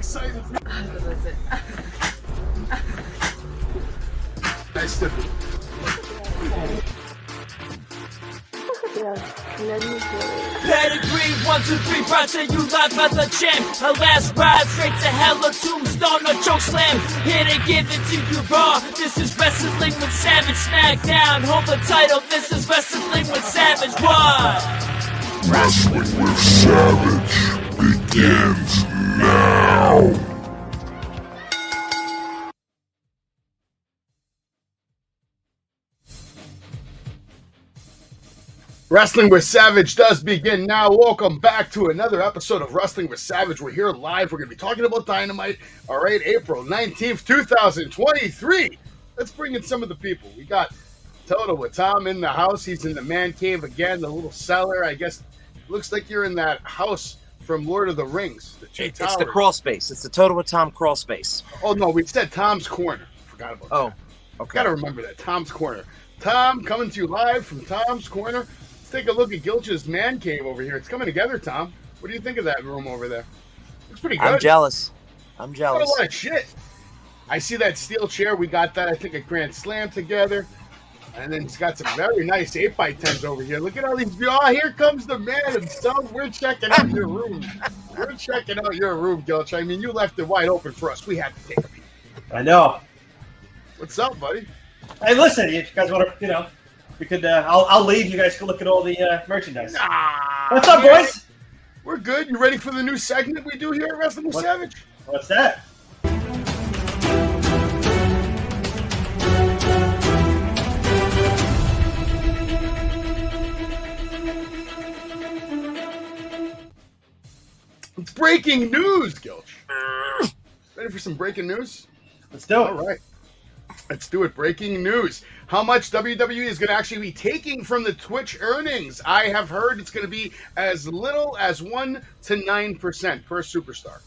excited. Nice to meet you. Pedigree, 1, 2, 3, brought to you live by the champ. A last ride straight to hell, a tombstone, a choke slam. Here to give it to you raw. This is Wrestling with Savage. Smackdown, hold the title. This is Wrestling with Savage. What? Wrestling with Savage begins now. Wrestling with Savage does begin now. Welcome back to another episode of Wrestling with Savage. We're here live. We're going to be talking about Dynamite. All right, April 19th, 2023. Let's bring in some of the people. We got Toto with Tom in the house. He's in the man cave again, the little cellar. I guess looks like you're in that house from Lord of the Rings. It's the crawl space. It's the Toto with Tom crawl space. Oh, no, we said Tom's Corner. Forgot about that. Oh, okay. Got to remember that. Tom's Corner. Tom coming to you live from Tom's Corner. Let's take a look at Gilch's man cave over here. It's coming together, Tom. What do you think of that room over there? Looks pretty good. I'm jealous. Got a lot of shit. I see that steel chair. We got that, I think, at Grand Slam together. And then it's got some very nice 8x10s over here. Look at all these. Oh, here comes the man himself. We're checking out your room. We're checking out your room, Gilch. I mean, you left it wide open for us. We had to take a peek. I know. What's up, buddy? Hey, listen, you guys want to, we could, I'll leave. You guys can look at all the merchandise. Nah, What's up, boys? We're good. You ready for the new segment we do here at Wrestling with Savage? What's that? It's breaking news, Gilch. Ready for some breaking news? Let's do it. All right. Let's do it. Breaking news. How much WWE is going to actually be taking from the Twitch earnings? I have heard it's going to be as little as 1 to 9% per superstar,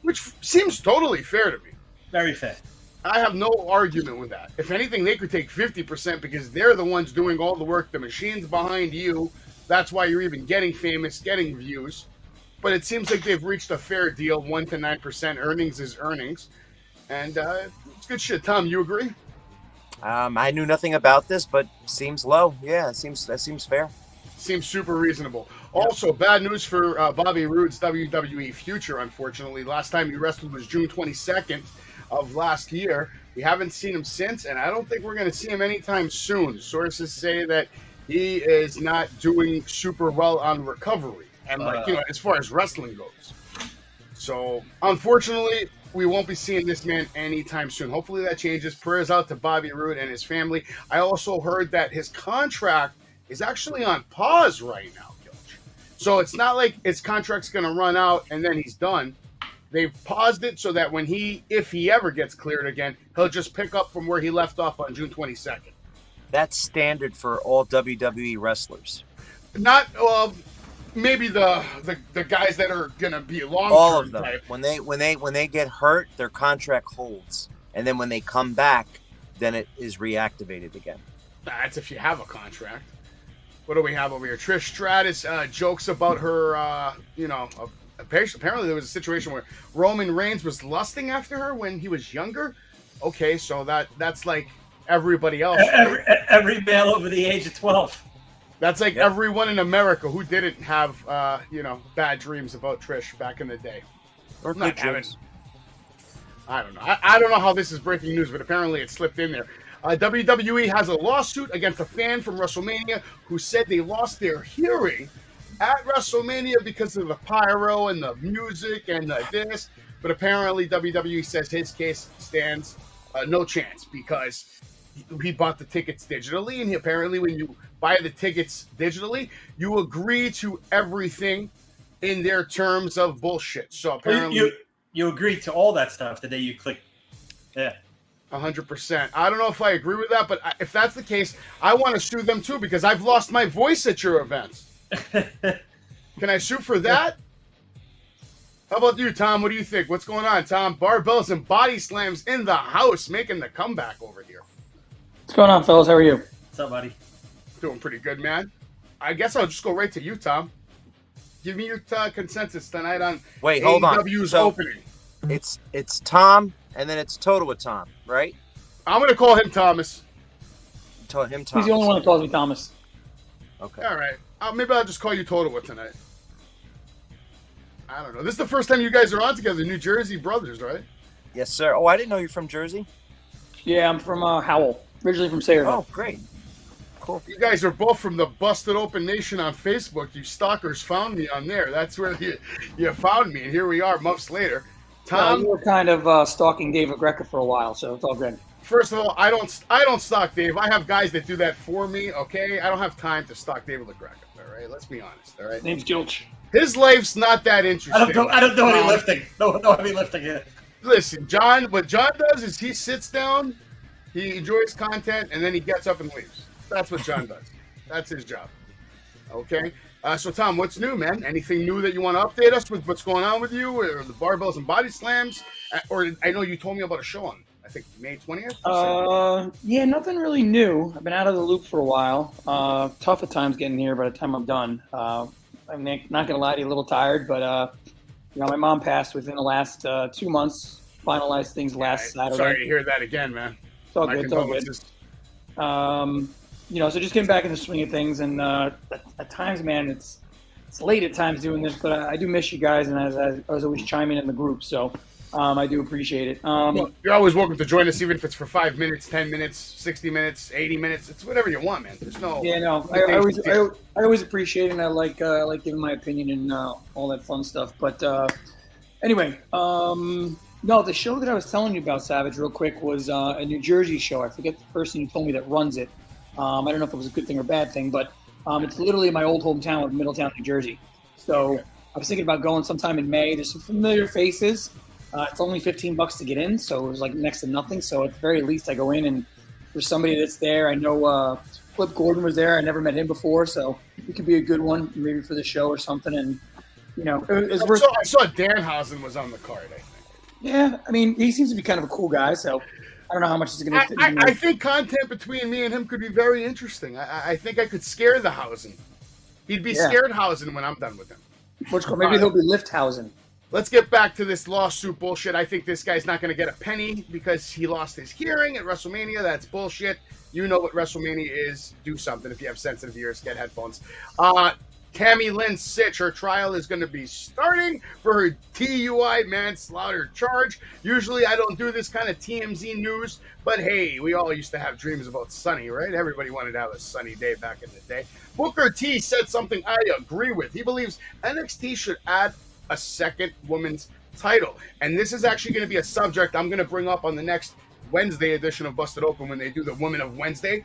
which seems totally fair to me. Very fair. I have no argument with that. If anything, they could take 50% because they're the ones doing all the work. The machine's behind you. That's why you're even getting famous, getting views. But it seems like they've reached a fair deal. 1 to 9% earnings is earnings. And it's good shit. Tom, you agree? I knew nothing about this, but seems low. Yeah, that seems fair. Seems super reasonable. Also, bad news for Bobby Roode's WWE future, unfortunately. Last time he wrestled was June 22nd of last year. We haven't seen him since, and I don't think we're going to see him anytime soon. Sources say that he is not doing super well on recovery, and as far as wrestling goes. So, unfortunately, we won't be seeing this man anytime soon. Hopefully that changes. Prayers out to Bobby Roode and his family. I also heard that his contract is actually on pause right now, Gilch. So it's not like his contract's going to run out and then he's done. They've paused it so that if he ever gets cleared again, he'll just pick up from where he left off on June 22nd. That's standard for all WWE wrestlers. Not maybe the guys that are gonna be long-term. All of them. Type. When they get hurt, their contract holds, and then when they come back, then it is reactivated again. That's if you have a contract. What do we have over here? Trish Stratus jokes about her. Apparently there was a situation where Roman Reigns was lusting after her when he was younger. Okay, so that's like everybody else. Every male over the age of 12. That's like everyone in America who didn't have, bad dreams about Trish back in the day. Or good dreams. I don't know. I don't know how this is breaking news, but apparently it slipped in there. WWE has a lawsuit against a fan from WrestleMania who said they lost their hearing at WrestleMania because of the pyro and the music and this. But apparently WWE says his case stands no chance because he bought the tickets digitally, and apparently when you buy the tickets digitally, you agree to everything in their terms of bullshit. So apparently you agreed to all that stuff the day you clicked. Yeah. 100%. I don't know if I agree with that, but if that's the case, I want to sue them too because I've lost my voice at your events. Can I sue for that? How about you, Tom? What do you think? What's going on, Tom? Barbells and body slams in the house, making the comeback over here. What's going on, fellas? How are you? What's up, buddy? Doing pretty good, man. I guess I'll just go right to you, Tom. Give me your consensus tonight on hold on. AEW's opening. It's Tom, and then it's Total with Tom, right? I'm going to call him Thomas. Him Thomas. He's the only one that calls me Thomas. Okay. All right. Maybe I'll just call you Total with tonight. I don't know. This is the first time you guys are on together, New Jersey brothers, right? Yes, sir. Oh, I didn't know you're from Jersey. Yeah, I'm from Howell, originally from Sayreville. Oh, great. Cool. You guys are both from the Busted Open Nation on Facebook. You stalkers found me on there. That's where you found me, and here we are months later. Tom, you were kind of stalking David Greca for a while, so it's all good. First of all, I don't stalk Dave. I have guys that do that for me. Okay, I don't have time to stalk David Greca. All right, let's be honest. All right, Name's Gilch. His life's not that interesting. I don't do any lifting. No heavy lifting here. Listen, John. What John does is he sits down, he enjoys content, and then he gets up and leaves. That's what John does. That's his job. Okay. So, Tom, what's new, man? Anything new that you want to update us with? What's going on with you, or the barbells and body slams? Or I know you told me about a show on, I think, May 20th. Yeah, nothing really new. I've been out of the loop for a while. Tough at times getting here by the time I'm done. I'm not gonna lie to you, a little tired, but my mom passed within the last 2 months. Finalized things last Saturday. Sorry to hear that again, man. It's all good. It's all good. So just getting back in the swing of things, and at times, man, it's late at times doing this, but I do miss you guys, and I was always chiming in the group, so I do appreciate it. You're always welcome to join us, even if it's for 5 minutes, 10 minutes, 60 minutes, 80 minutes. It's whatever you want, man. There's no. Yeah, no, I always appreciate it, and I like giving my opinion and all that fun stuff. But anyway, no, the show that I was telling you about, Savage, real quick, was a New Jersey show. I forget the person who told me that runs it. I don't know if it was a good thing or bad thing, but it's literally my old hometown of Middletown, New Jersey. So I was thinking about going sometime in May. There's some familiar faces. It's only $15 to get in, so it was like next to nothing. So at the very least, I go in, and there's somebody that's there. I know Flip Gordon was there. I never met him before, so it could be a good one, maybe for the show or something. And I saw Danhausen was on the card, I think. Yeah, I mean, he seems to be kind of a cool guy, so I don't know how much is going to fit. I think content between me and him could be very interesting. I think I could scare the Hausen. He'd be scared Hausen when I'm done with him. Maybe he'll be Lifthausen. Let's get back to this lawsuit bullshit. I think this guy's not going to get a penny because he lost his hearing at WrestleMania. That's bullshit. You know what WrestleMania is. Do something. If you have sensitive ears, get headphones. Tammy Lynn Sitch, her trial is going to be starting for her DUI manslaughter charge. Usually I don't do this kind of TMZ news, but hey, we all used to have dreams about sunny, right? Everybody wanted to have a sunny day back in the day. Booker T said something I agree with. He believes NXT should add a second women's title. And this is actually going to be a subject I'm going to bring up on the next Wednesday edition of Busted Open when they do the Women of Wednesday.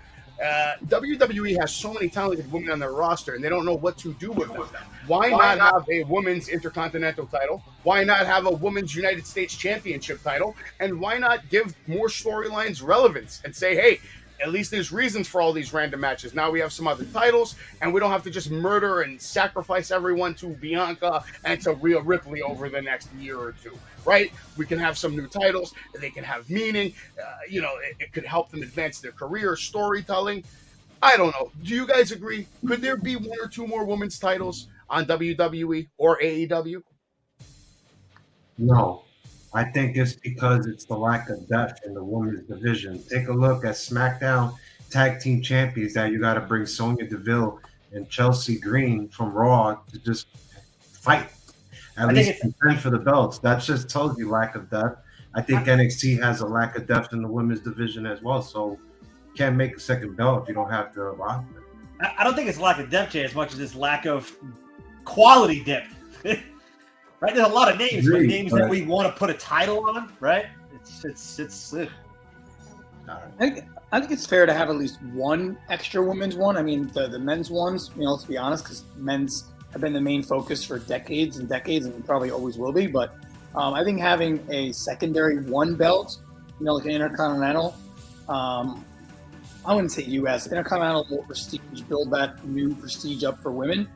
WWE has so many talented women on their roster, and they don't know what to do with them. Why not have a women's intercontinental title? Why not have a women's United States Championship title? And why not give more storylines relevance and say, hey, at least there's reasons for all these random matches. Now we have some other titles, and we don't have to just murder and sacrifice everyone to Bianca and to Rhea Ripley over the next year or two, right? We can have some new titles. They can have meaning. It could help them advance their career, storytelling. I don't know. Do you guys agree? Could there be one or two more women's titles on WWE or AEW? No. I think it's because it's the lack of depth in the women's division. Take a look at SmackDown Tag Team Champions that you got to bring Sonya Deville and Chelsea Green from Raw to just fight. At least contend for the belts. That just tells you lack of depth. I think NXT has a lack of depth in the women's division as well. So you can't make a second belt if you don't have the roster. I don't think it's lack of depth, Jay, as much as it's lack of quality depth. Right, there's a lot of names, but names that we want to put a title on, right? It's. I think it's fair to have at least one extra women's one. I mean, the men's ones, let's be honest, because men's have been the main focus for decades and decades, and probably always will be. But I think having a secondary one belt, like an Intercontinental, I wouldn't say U.S. Intercontinental will prestige, build that new prestige up for women.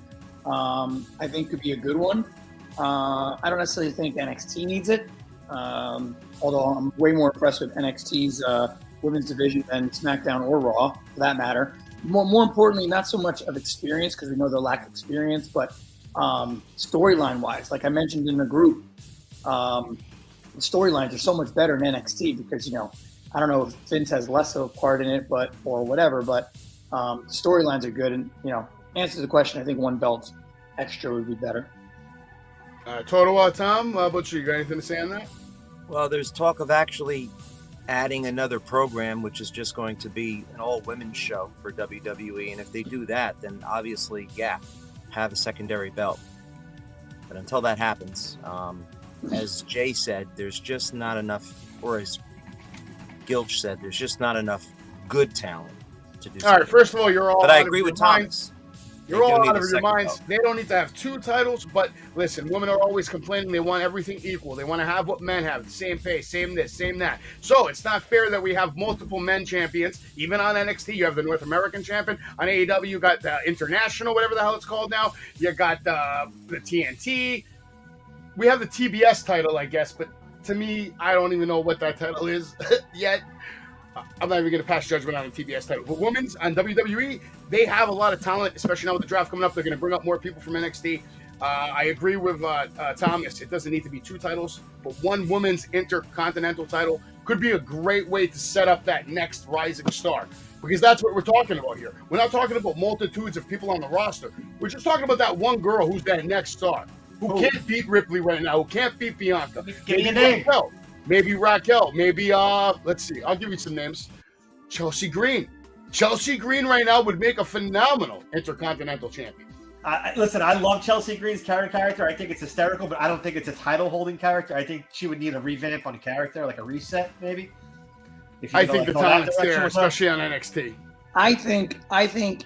I think could be a good one. I don't necessarily think NXT needs it, although I'm way more impressed with NXT's women's division than SmackDown or Raw, for that matter. More importantly, not so much of experience, because we know their lack of experience, but storyline-wise, like I mentioned in the group, the storylines are so much better in NXT because, I don't know if Vince has less of a part in it, or whatever, but storylines are good. And, answer the question, I think one belt extra would be better. Total Tom, Butcher, you got anything to say on that? Well, there's talk of actually adding another program, which is just going to be an all-women's show for WWE. And if they do that, then obviously, have a secondary belt. But until that happens, as Jay said, there's just not enough, or as Gilch said, there's just not enough good talent to do. All right, first of all, you're all. But I agree with Thomas. You're all out of your minds. They don't need to have 2 titles, but listen, women are always complaining they want everything equal. They want to have what men have, the same pay, same this, same that. So it's not fair that we have multiple men champions. Even on NXT, you have the North American champion. On AEW, you got the International, whatever the hell it's called now. You got the TNT. We have the TBS title, I guess, but to me, I don't even know what that title is yet. I'm not even going to pass judgment on the TBS title. But women's on WWE, they have a lot of talent, especially now with the draft coming up. They're going to bring up more people from NXT. I agree with Thomas. It doesn't need to be 2 titles, but one women's intercontinental title could be a great way to set up that next rising star, because that's what we're talking about here. We're not talking about multitudes of people on the roster. We're just talking about that one girl who's that next star, who can't beat Ripley right now, who can't beat Bianca. Give me a name. Maybe Raquel. Maybe, let's see. I'll give you some names. Chelsea Green. Chelsea Green right now would make a phenomenal Intercontinental champion. Listen, I love Chelsea Green's character. I think it's hysterical, but I don't think it's a title-holding character. I think she would need a revamp on the character, like a reset, maybe. I think the talent's there, especially on NXT. I think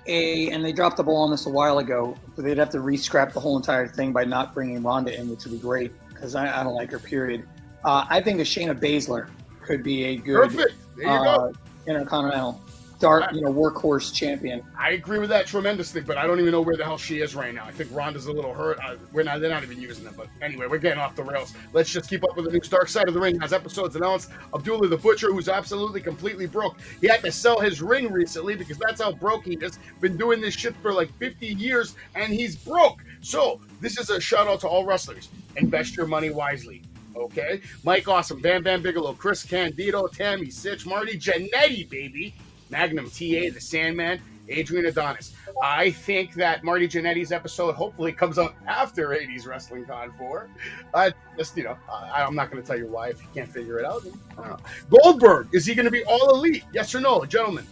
and they dropped the ball on this a while ago, but they'd have to re-scrap the whole entire thing by not bringing Ronda in, which would be great, because I don't like her, period. I think a Shayna Baszler could be a good Perfect. There you go. Intercontinental workhorse champion. I agree with that tremendously, but I don't even know where the hell she is right now. I think Ronda's a little hurt. They're not even using it. But anyway, we're getting off the rails. Let's just keep up with the new Dark Side of the Ring as episodes announced. Abdullah the Butcher, who's absolutely completely broke. He had to sell his ring recently because that's how broke he is. Been doing this shit for like 50 years, and he's broke. So this is a shout out to all wrestlers. Invest your money wisely. Okay? Mike Awesome, Bam Bam Bigelow, Chris Candido, Tammy Sitch, Marty Jannetty, baby. Magnum TA, The Sandman, Adrian Adonis. I think that Marty Jannetty's episode hopefully comes up after 80s Wrestling Con 4. I'm not going to tell you why if you can't figure it out. I don't know. Goldberg, is he going to be all elite? Yes or no, gentlemen?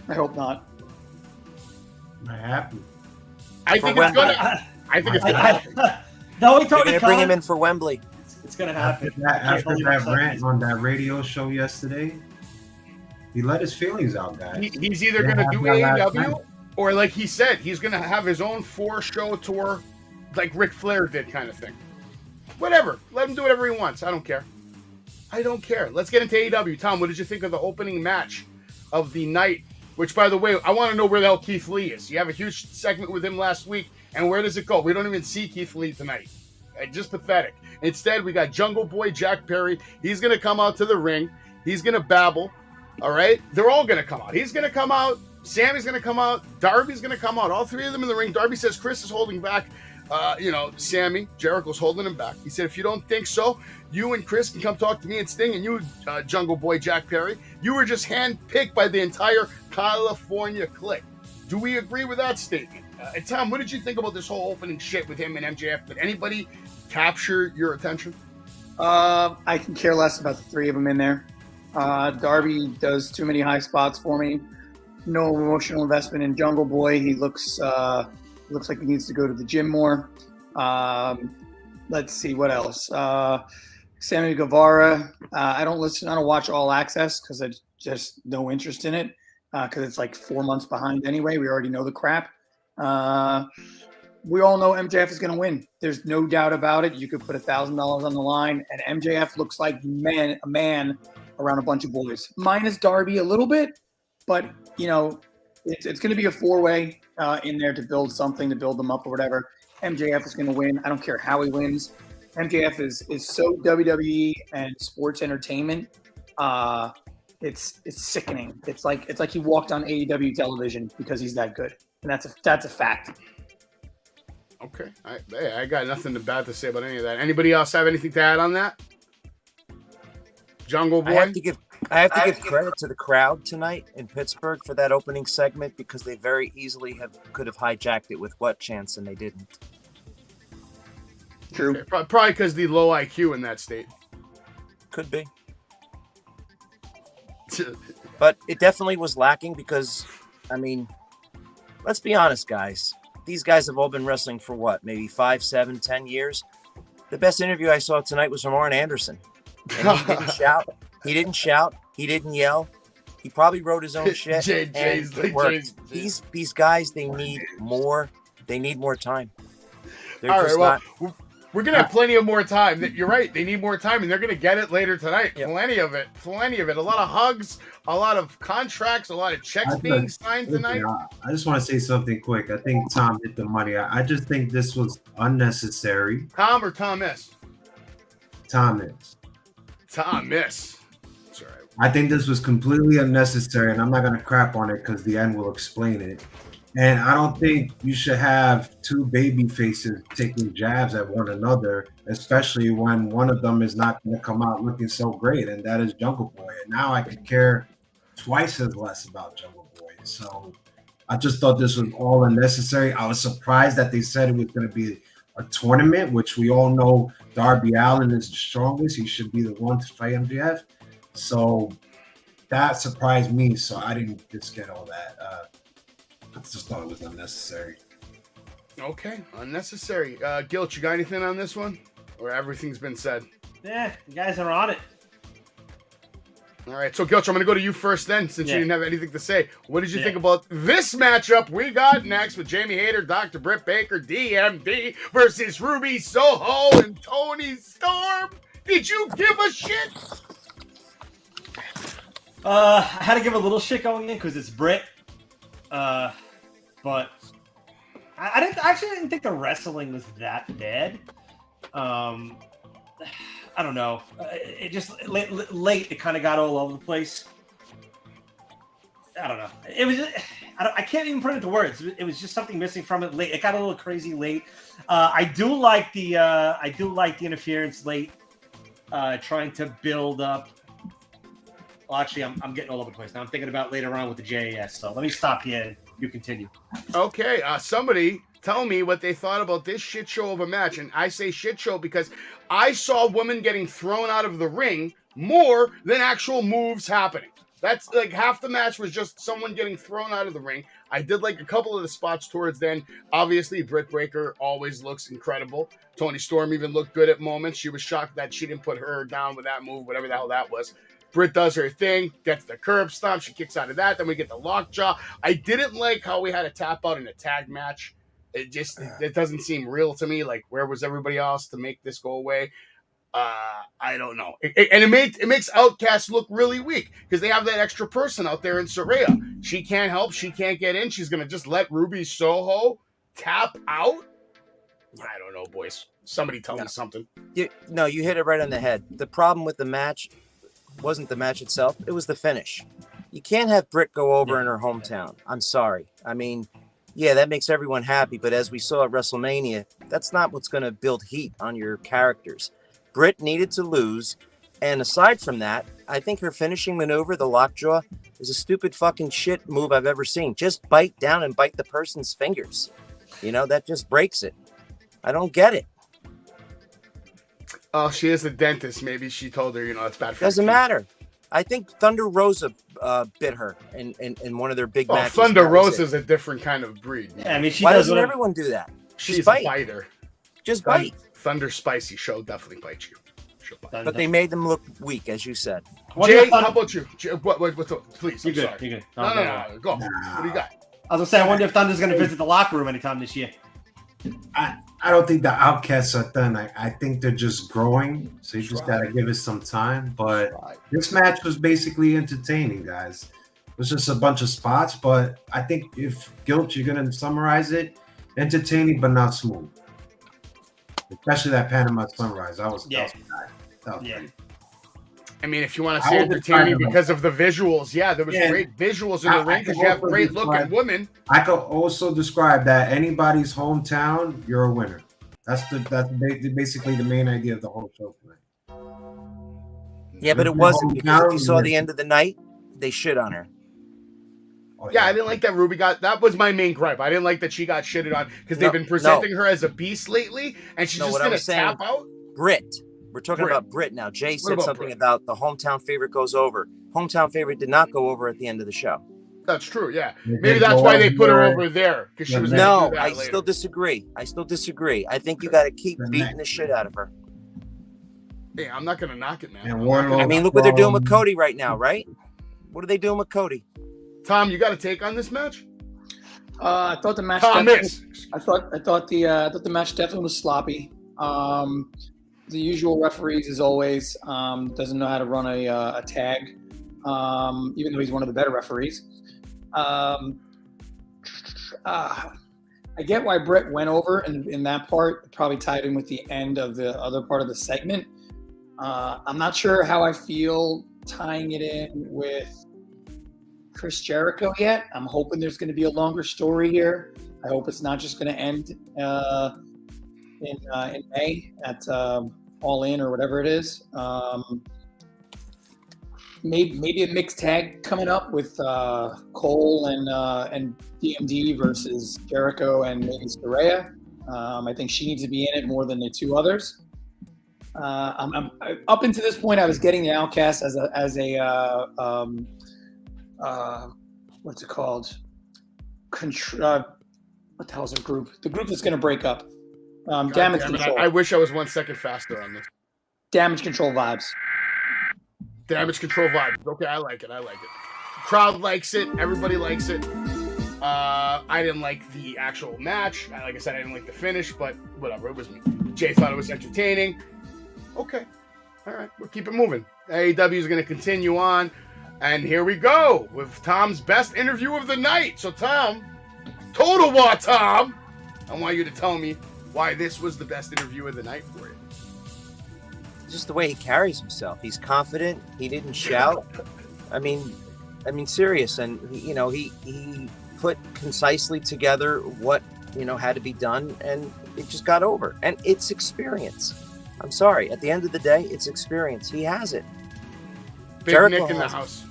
I hope not. Might happen. I think it's going to happen. No, They're going to bring him in for Wembley. It's going to happen. After that rant on that radio show yesterday, he let his feelings out, guys. He's either going to do AEW or, like he said, he's going to have his own 4-show tour like Ric Flair did kind of thing. Whatever. Let him do whatever he wants. I don't care. Let's get into AEW. Tom, what did you think of the opening match of the night? Which, by the way, I want to know where the hell Keith Lee is. You have a huge segment with him last week, and where does it go? We don't even see Keith Lee tonight. Just pathetic. Instead, we got Jungle Boy Jack Perry. He's going to come out to the ring. He's going to babble. All right? They're all going to come out. He's going to come out. Sammy's going to come out. Darby's going to come out. All 3 of them in the ring. Darby says Chris is holding back, Sammy. Jericho's holding him back. He said, if you don't think so, you and Chris can come talk to me and Sting, and you, Jungle Boy Jack Perry, you were just handpicked by the entire California clique. Do we agree with that statement? Tom, what did you think about this whole opening shit with him and MJF? Did anybody capture your attention? I can care less about the 3 of them in there. Darby does too many high spots for me. No emotional investment in Jungle Boy. He looks like he needs to go to the gym more. Let's see what else. Sammy Guevara. I don't watch All Access because I just no interest in it because it's like 4 months behind anyway. We already know the crap. We all know MJF is going to win. There's no doubt about it. You could put $1,000 on the line, and MJF looks like a man around a bunch of boys. Minus Darby a little bit, but it's going to be a 4-way in there to build something, to build them up or whatever. MJF is going to win. I don't care how he wins. MJF is so WWE and sports entertainment. It's sickening. It's like he walked on AEW television because he's that good, and that's a fact. Okay. I got nothing bad to say about any of that. Anybody else have anything to add on that? Jungle Boy? I have to give credit to the crowd tonight in Pittsburgh for that opening segment because they very easily could have hijacked it with what chance, and they didn't. True. Okay, probably because the low IQ in that state. Could be. But it definitely was lacking because, I mean, let's be honest, guys. These guys have all been wrestling for what, maybe 5, 7, 10 years? The best interview I saw tonight was from Arn Anderson. And he didn't shout. He didn't shout. He didn't yell. He probably wrote his own shit. And it worked. These guys, they need more. They need more time. All right, well, we're going to have plenty of more time. You're right. They need more time, and they're going to get it later tonight. Yep. Plenty of it. A lot of hugs, a lot of contracts, a lot of checks being signed tonight. I just want to say something quick. I think Tom hit the money. I just think this was unnecessary. Tom or Thomas? Thomas. Thomas. That's all right. I think this was completely unnecessary, and I'm not going to crap on it because the end will explain it. And I don't think you should have two baby faces taking jabs at one another, especially when one of them is not going to come out looking so great, and that is Jungle Boy. And now I could care twice as less about Jungle Boy. So I just thought this was all unnecessary. I was surprised that they said it was going to be a tournament, which we all know Darby Allin is the strongest. He should be the one to fight MJF. So that surprised me. So I didn't just get all that. I just thought it was unnecessary. Okay, unnecessary. Gilt, you got anything on this one? Or everything's been said? Yeah, you guys are on it. All right, so Gilch, I'm going to go to you first then, since you didn't have anything to say. What did you think about this matchup we got next with Jamie Hayter, Dr. Britt Baker, DMD versus Ruby Soho and Tony Storm? Did you give a shit? I had to give a little shit going in because it's Britt. But I didn't think the wrestling was that bad. I don't know. It just late. It kind of got all over the place. I don't know. It was. I can't even put it into words. It was just something missing from it late. It got a little crazy late. I do like the interference late. Trying to build up. Well, actually, I'm getting all over the place now. I'm thinking about later on with the JAS. So let me stop here and you continue. Okay. Somebody tell me what they thought about this shit show of a match. And I say shit show because I saw women getting thrown out of the ring more than actual moves happening. That's like half the match was just someone getting thrown out of the ring. I did like a couple of the spots towards then. Obviously, Britt Baker always looks incredible. Tony Storm even looked good at moments. She was shocked that she didn't put her down with that move, whatever the hell that was. Britt does her thing, gets the curb stomp. She kicks out of that. Then we get the lockjaw. I didn't like how we had a tap out in a tag match. It doesn't seem real to me. Like, where was everybody else to make this go away? I don't know. It makes Outcast look really weak because they have that extra person out there in Saraya. She can't help. She can't get in. She's going to just let Ruby Soho tap out? I don't know, boys. Somebody tell me something. You hit it right on the head. The problem with the match wasn't the match itself. It was the finish. You can't have Britt go over in her hometown. I'm sorry. I mean, yeah, that makes everyone happy. But as we saw at WrestleMania, that's not what's going to build heat on your characters. Britt needed to lose. And aside from that, I think her finishing maneuver, the lockjaw, is a stupid fucking shit move I've ever seen. Just bite down and bite the person's fingers. That just breaks it. I don't get it. Oh, she is a dentist. Maybe she told her, it's bad for Doesn't matter. I think Thunder Rosa bit her in one of their big matches. Thunder Rosa is a different kind of breed. Yeah, I mean, why doesn't everyone do that? She's a biter. Just bite. Thunder Spicy Show definitely bites you. But they made them look weak, as you said. Jay, how about you? What's up? Please, I'm sorry. You're good. No. Go. What do you got? I was going to say, I wonder if Thunder's going to visit the locker room anytime this year. I don't think the Outcasts are done. I think they're just growing, so you just got to give it some time. But this match was basically entertaining, guys. It was just a bunch of spots, but I think if Guilt, you're going to summarize it, entertaining but not smooth. Especially that Panama Sunrise. That was bad. I mean, if you want to I say would describe entertaining them because of the visuals, yeah, there was Yeah. great visuals in the ring because you have great looking women. I could also describe that anybody's hometown, you're a winner. That's basically the main idea of the whole show tonight. Yeah, but it wasn't, because if you saw the end of the night, they shit on her. Oh, Yeah, I didn't like that Ruby got. That was my main gripe. I didn't like that she got shitted on because they've been presenting her as a beast lately, and she's just gonna tap out. Britt. We're talking about Britt now. Jay said something about the hometown favorite goes over. Hometown favorite did not go over at the end of the show. That's true. Yeah, maybe that's why they put her over there because she was. No, I still disagree. I think you got to keep beating the shit out of her. Hey, I'm not gonna knock it, man. I mean, look what they're doing with Cody right now, right? What are they doing with Cody? Tom, you got a take on this match? I thought the match. I thought the match definitely was sloppy. The usual referees, as always, doesn't know how to run a tag, even though he's one of the better referees. I get why Britt went over in that part. It probably tied in with the end of the other part of the segment. I'm not sure how I feel tying it in with Chris Jericho yet. I'm hoping there's going to be a longer story here. I hope it's not just going to end in May at All In or whatever it is. Maybe a mixed tag coming up with Cole and DMD versus Jericho and maybe Saraya. I think she needs to be in it more than the two others. I'm up until this point, I was getting the Outcast as a what's it called? What the hell is a group? The group that's going to break up. Damage Control. I wish I was 1 second faster on this. Damage Control vibes. Damage Control vibes. Okay, I like it. Crowd likes it. Everybody likes it. I didn't like the actual match. Like I said, I didn't like the finish, but whatever. It was me. Jay thought it was entertaining. Okay. All right. We'll keep it moving. AEW is going to continue on. And here we go with Tom's best interview of the night. So, Tom, Total War Tom, I want you to tell me why this was the best interview of the night for you. Just the way he carries himself. He's confident. He didn't shout. I mean, serious. And he put concisely together what had to be done, and it just got over. And it's experience. I'm sorry. At the end of the day, it's experience. He has it. Big Jericho Nick in the house.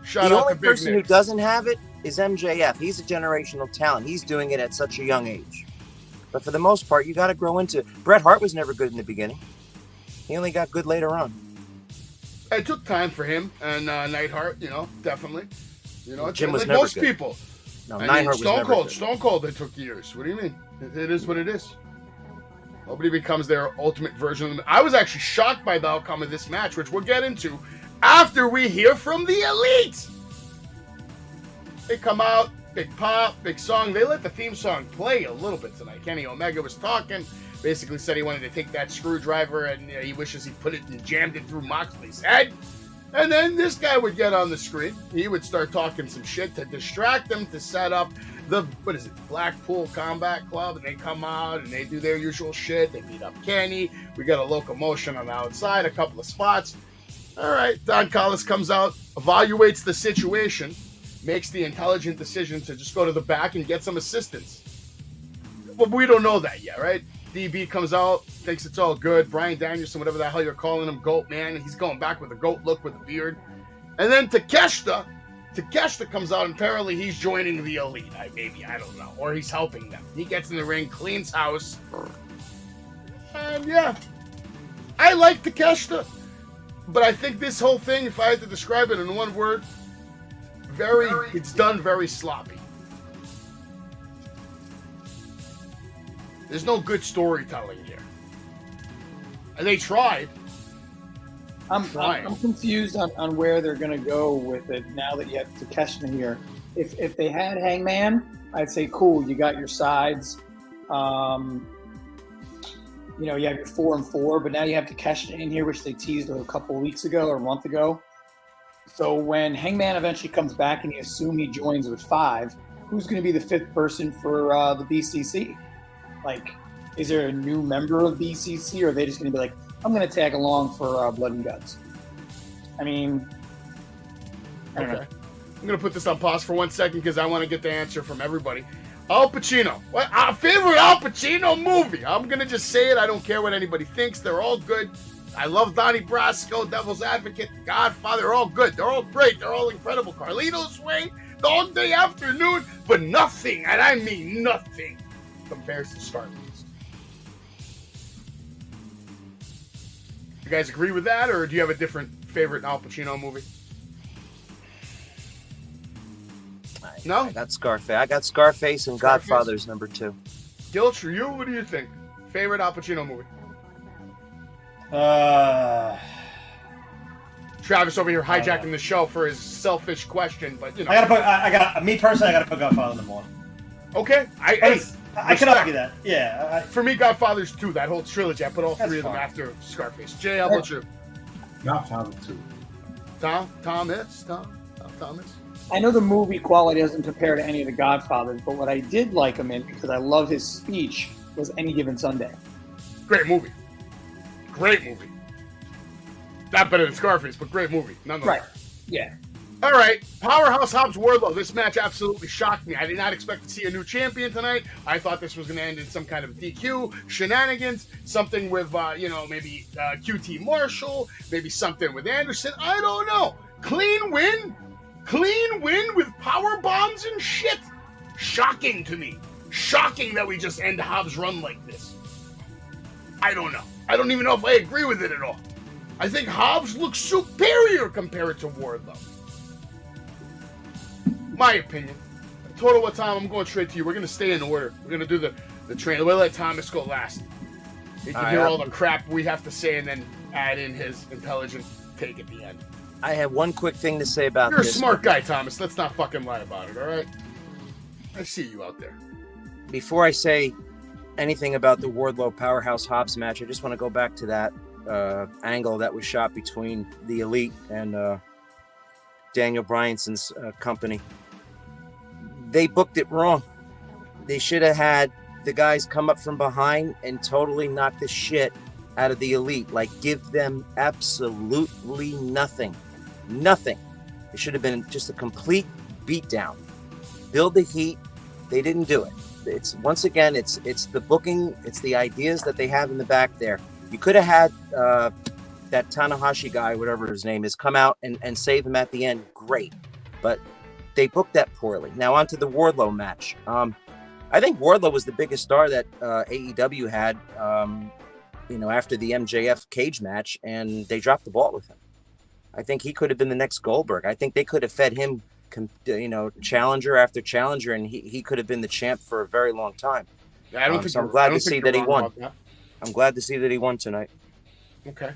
Shout out to Big Nick. The only person who doesn't have it is MJF. He's a generational talent. He's doing it at such a young age. But for the most part, you got to grow into it. Bret Hart was never good in the beginning. He only got good later on. It took time for him and Neidhart, definitely. Jim was like never most good. People. No, Neidhart was never good. Stone Cold, it took years. What do you mean? It is what it is. Nobody becomes their ultimate version of them. I was actually shocked by the outcome of this match, which we'll get into after we hear from the Elite. They come out, big pop, big song. They let the theme song play a little bit tonight. Kenny Omega was talking, basically said he wanted to take that screwdriver and he wishes he put it and jammed it through Moxley's head. And then this guy would get on the screen. He would start talking some shit to distract them, to set up the, Blackpool Combat Club. And they come out and they do their usual shit. They beat up Kenny. We got a locomotion on the outside, a couple of spots. All right, Don Callis comes out, evaluates the situation, makes the intelligent decision to just go to the back and get some assistance. But we don't know that yet, right? DB comes out, thinks it's all good. Bryan Danielson, whatever the hell you're calling him, Goat Man, and he's going back with a goat look with a beard. And then Takeshita comes out, and apparently he's joining the Elite. I don't know. Or he's helping them. He gets in the ring, cleans house. And yeah, I like Takeshita. But I think this whole thing, if I had to describe it in one word, it's done very sloppy. There's no good storytelling here. And they tried. I'm confused on where they're going to go with it now that you have Takeshita here. If they had Hangman, I'd say, cool, you got your sides. You have your 4 and 4, but now you have Takeshita in here, which they teased a couple of weeks ago or a month ago. So when Hangman eventually comes back and you assume he joins with 5, who's going to be the 5th person for the BCC? Like, is there a new member of BCC, or are they just going to be like, I'm going to tag along for Blood and Guts? I mean, I don't know. I'm going to put this on pause for 1 second because I want to get the answer from everybody. Al Pacino. What our favorite Al Pacino movie? I'm going to just say it. I don't care what anybody thinks. They're all good. I love Donnie Brasco, Devil's Advocate, Godfather. They're all good. They're all great. They're all incredible. Carlito's Way, Dog Day Afternoon, but nothing, and I mean nothing, compares to Scarface. You guys agree with that, or do you have a different favorite Al Pacino movie? No? I got Scarface and Godfather's number 2. Gilch, or you? What do you think? Favorite Al Pacino movie? Travis over here hijacking the show for his selfish question, but you know. Me personally, I gotta put Godfather number 1. Okay, I can argue that. Yeah. For me, Godfather's 2, that whole trilogy. I put all three of them fine. after Scarface. Jay, how about you? Godfather 2. Thomas? I know the movie quality doesn't compare to any of the Godfathers, but what I did like him in, because I love his speech, was Any Given Sunday. Great movie. Not better than Scarface, but great movie. Nonetheless. Right. Yeah. All right. Powerhouse Hobbs Wardlow. This match absolutely shocked me. I did not expect to see a new champion tonight. I thought this was going to end in some kind of DQ, shenanigans, something with, maybe QT Marshall, maybe something with Anderson. I don't know. Clean win with power bombs and shit. Shocking to me. Shocking that we just end Hobbs' run like this. I don't know. I don't even know if I agree with it at all. I think Hobbs looks superior compared to Wardlow. My opinion. Total what time? I'm going straight to you. We're going to stay in order. We're going to do the train. We'll let Thomas go last. He can hear all the crap we have to say and then add in his intelligent take at the end. I have one quick thing to say about You're this. a smart guy, Thomas. Let's not fucking lie about it, all right? I see you out there. Before I say anything about the Wardlow Powerhouse Hobbs match, I just want to go back to that angle that was shot between the Elite and Daniel Bryanson's company. They booked it wrong. They should have had the guys come up from behind and totally knock the shit out of the Elite. Like, give them absolutely nothing. Nothing. It should have been just a complete beatdown. Build the heat. They didn't do it. It's once again, it's the booking, it's the ideas that they have in the back there. You could have had that Tanahashi guy, whatever his name is, come out and save him at the end. Great. But they booked that poorly. Now on to the Wardlow match. I think Wardlow was the biggest star that AEW had, after the MJF cage match, and they dropped the ball with him. I think he could have been the next Goldberg. I think they could have fed him, challenger after challenger, and he could have been the champ for a very long time. Yeah, I don't think. So I'm glad to see that he won. I'm glad to see that he won tonight. Okay.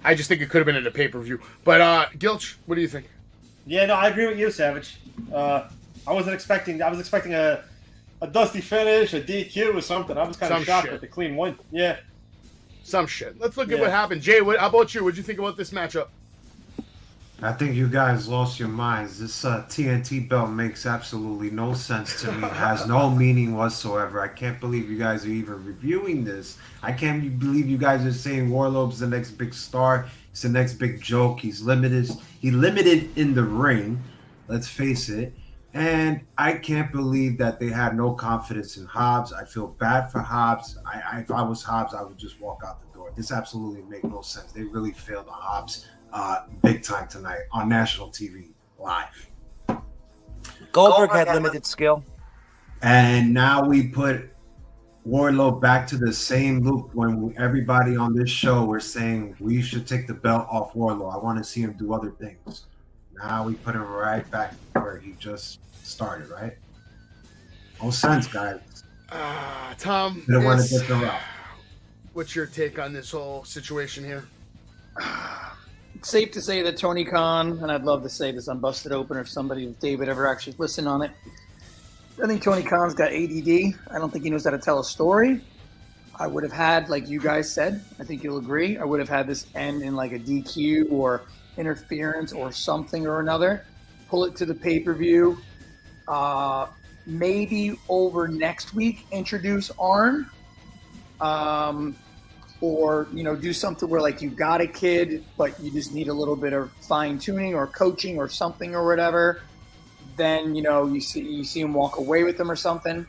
I just think it could have been in a pay-per-view. But Gilch, what do you think? Yeah, no, I agree with you, Savage. I was expecting a dusty finish, a DQ or something. I was kind of shocked with the clean win. Yeah. Some shit. Let's look at what happened. Jay, how about you? What did you think about this matchup? I think you guys lost your minds. This TNT belt makes absolutely no sense to me. It has no meaning whatsoever. I can't believe you guys are even reviewing this. I can't believe you guys are saying Wardlow's the next big star. It's the next big joke. He's limited. He limited in the ring. Let's face it. And I can't believe that they had no confidence in Hobbs. I feel bad for Hobbs. If I was Hobbs, I would just walk out the door. This absolutely makes no sense. They really failed the Hobbs big time tonight on national TV live. Goldberg had limited skill. And now we put Wardlow back to the same loop when everybody on this show were saying we should take the belt off Wardlow. I want to see him do other things. Now we put him right back where he just started, right? No sense, guys. Tom, They don't want to get the route. What's your take on this whole situation here? It's safe to say that Tonykahn, and I'd love to say this on Busted Open if somebody, if David ever actually listened on it. I think Tonykahn got ADD. I don't think he knows how to tell a story. I would have had, like you guys said, I think you'll agree, I would have had this end in like a DQ or interference or something or another. Pull it to the pay-per-view. Maybe over next week, introduce Arn. or do something where like you got a kid but you just need a little bit of fine tuning or coaching or something or whatever, then you see him walk away with them or something.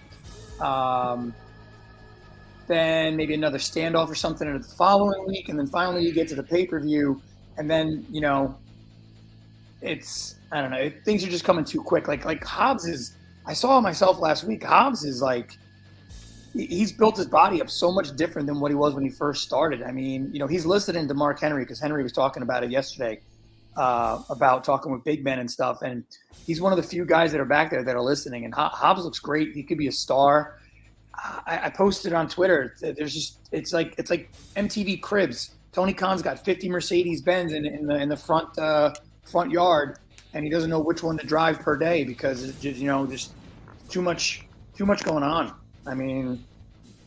Then maybe another standoff or something the following week, and then finally you get to the pay-per-view, and then it's, I don't know, things are just coming too quick. Like Hobbs is, I saw myself last week. Hobbs is like, he's built his body up so much different than what he was when he first started. I mean, he's listening to Mark Henry because Henry was talking about it yesterday, about talking with big men and stuff. And he's one of the few guys that are back there that are listening. And Hobbs looks great. He could be a star. I posted on Twitter. It's like MTV Cribs. Tonykah's got 50 Mercedes-Benz in the front yard, and he doesn't know which one to drive per day because it's just just too much going on. I mean,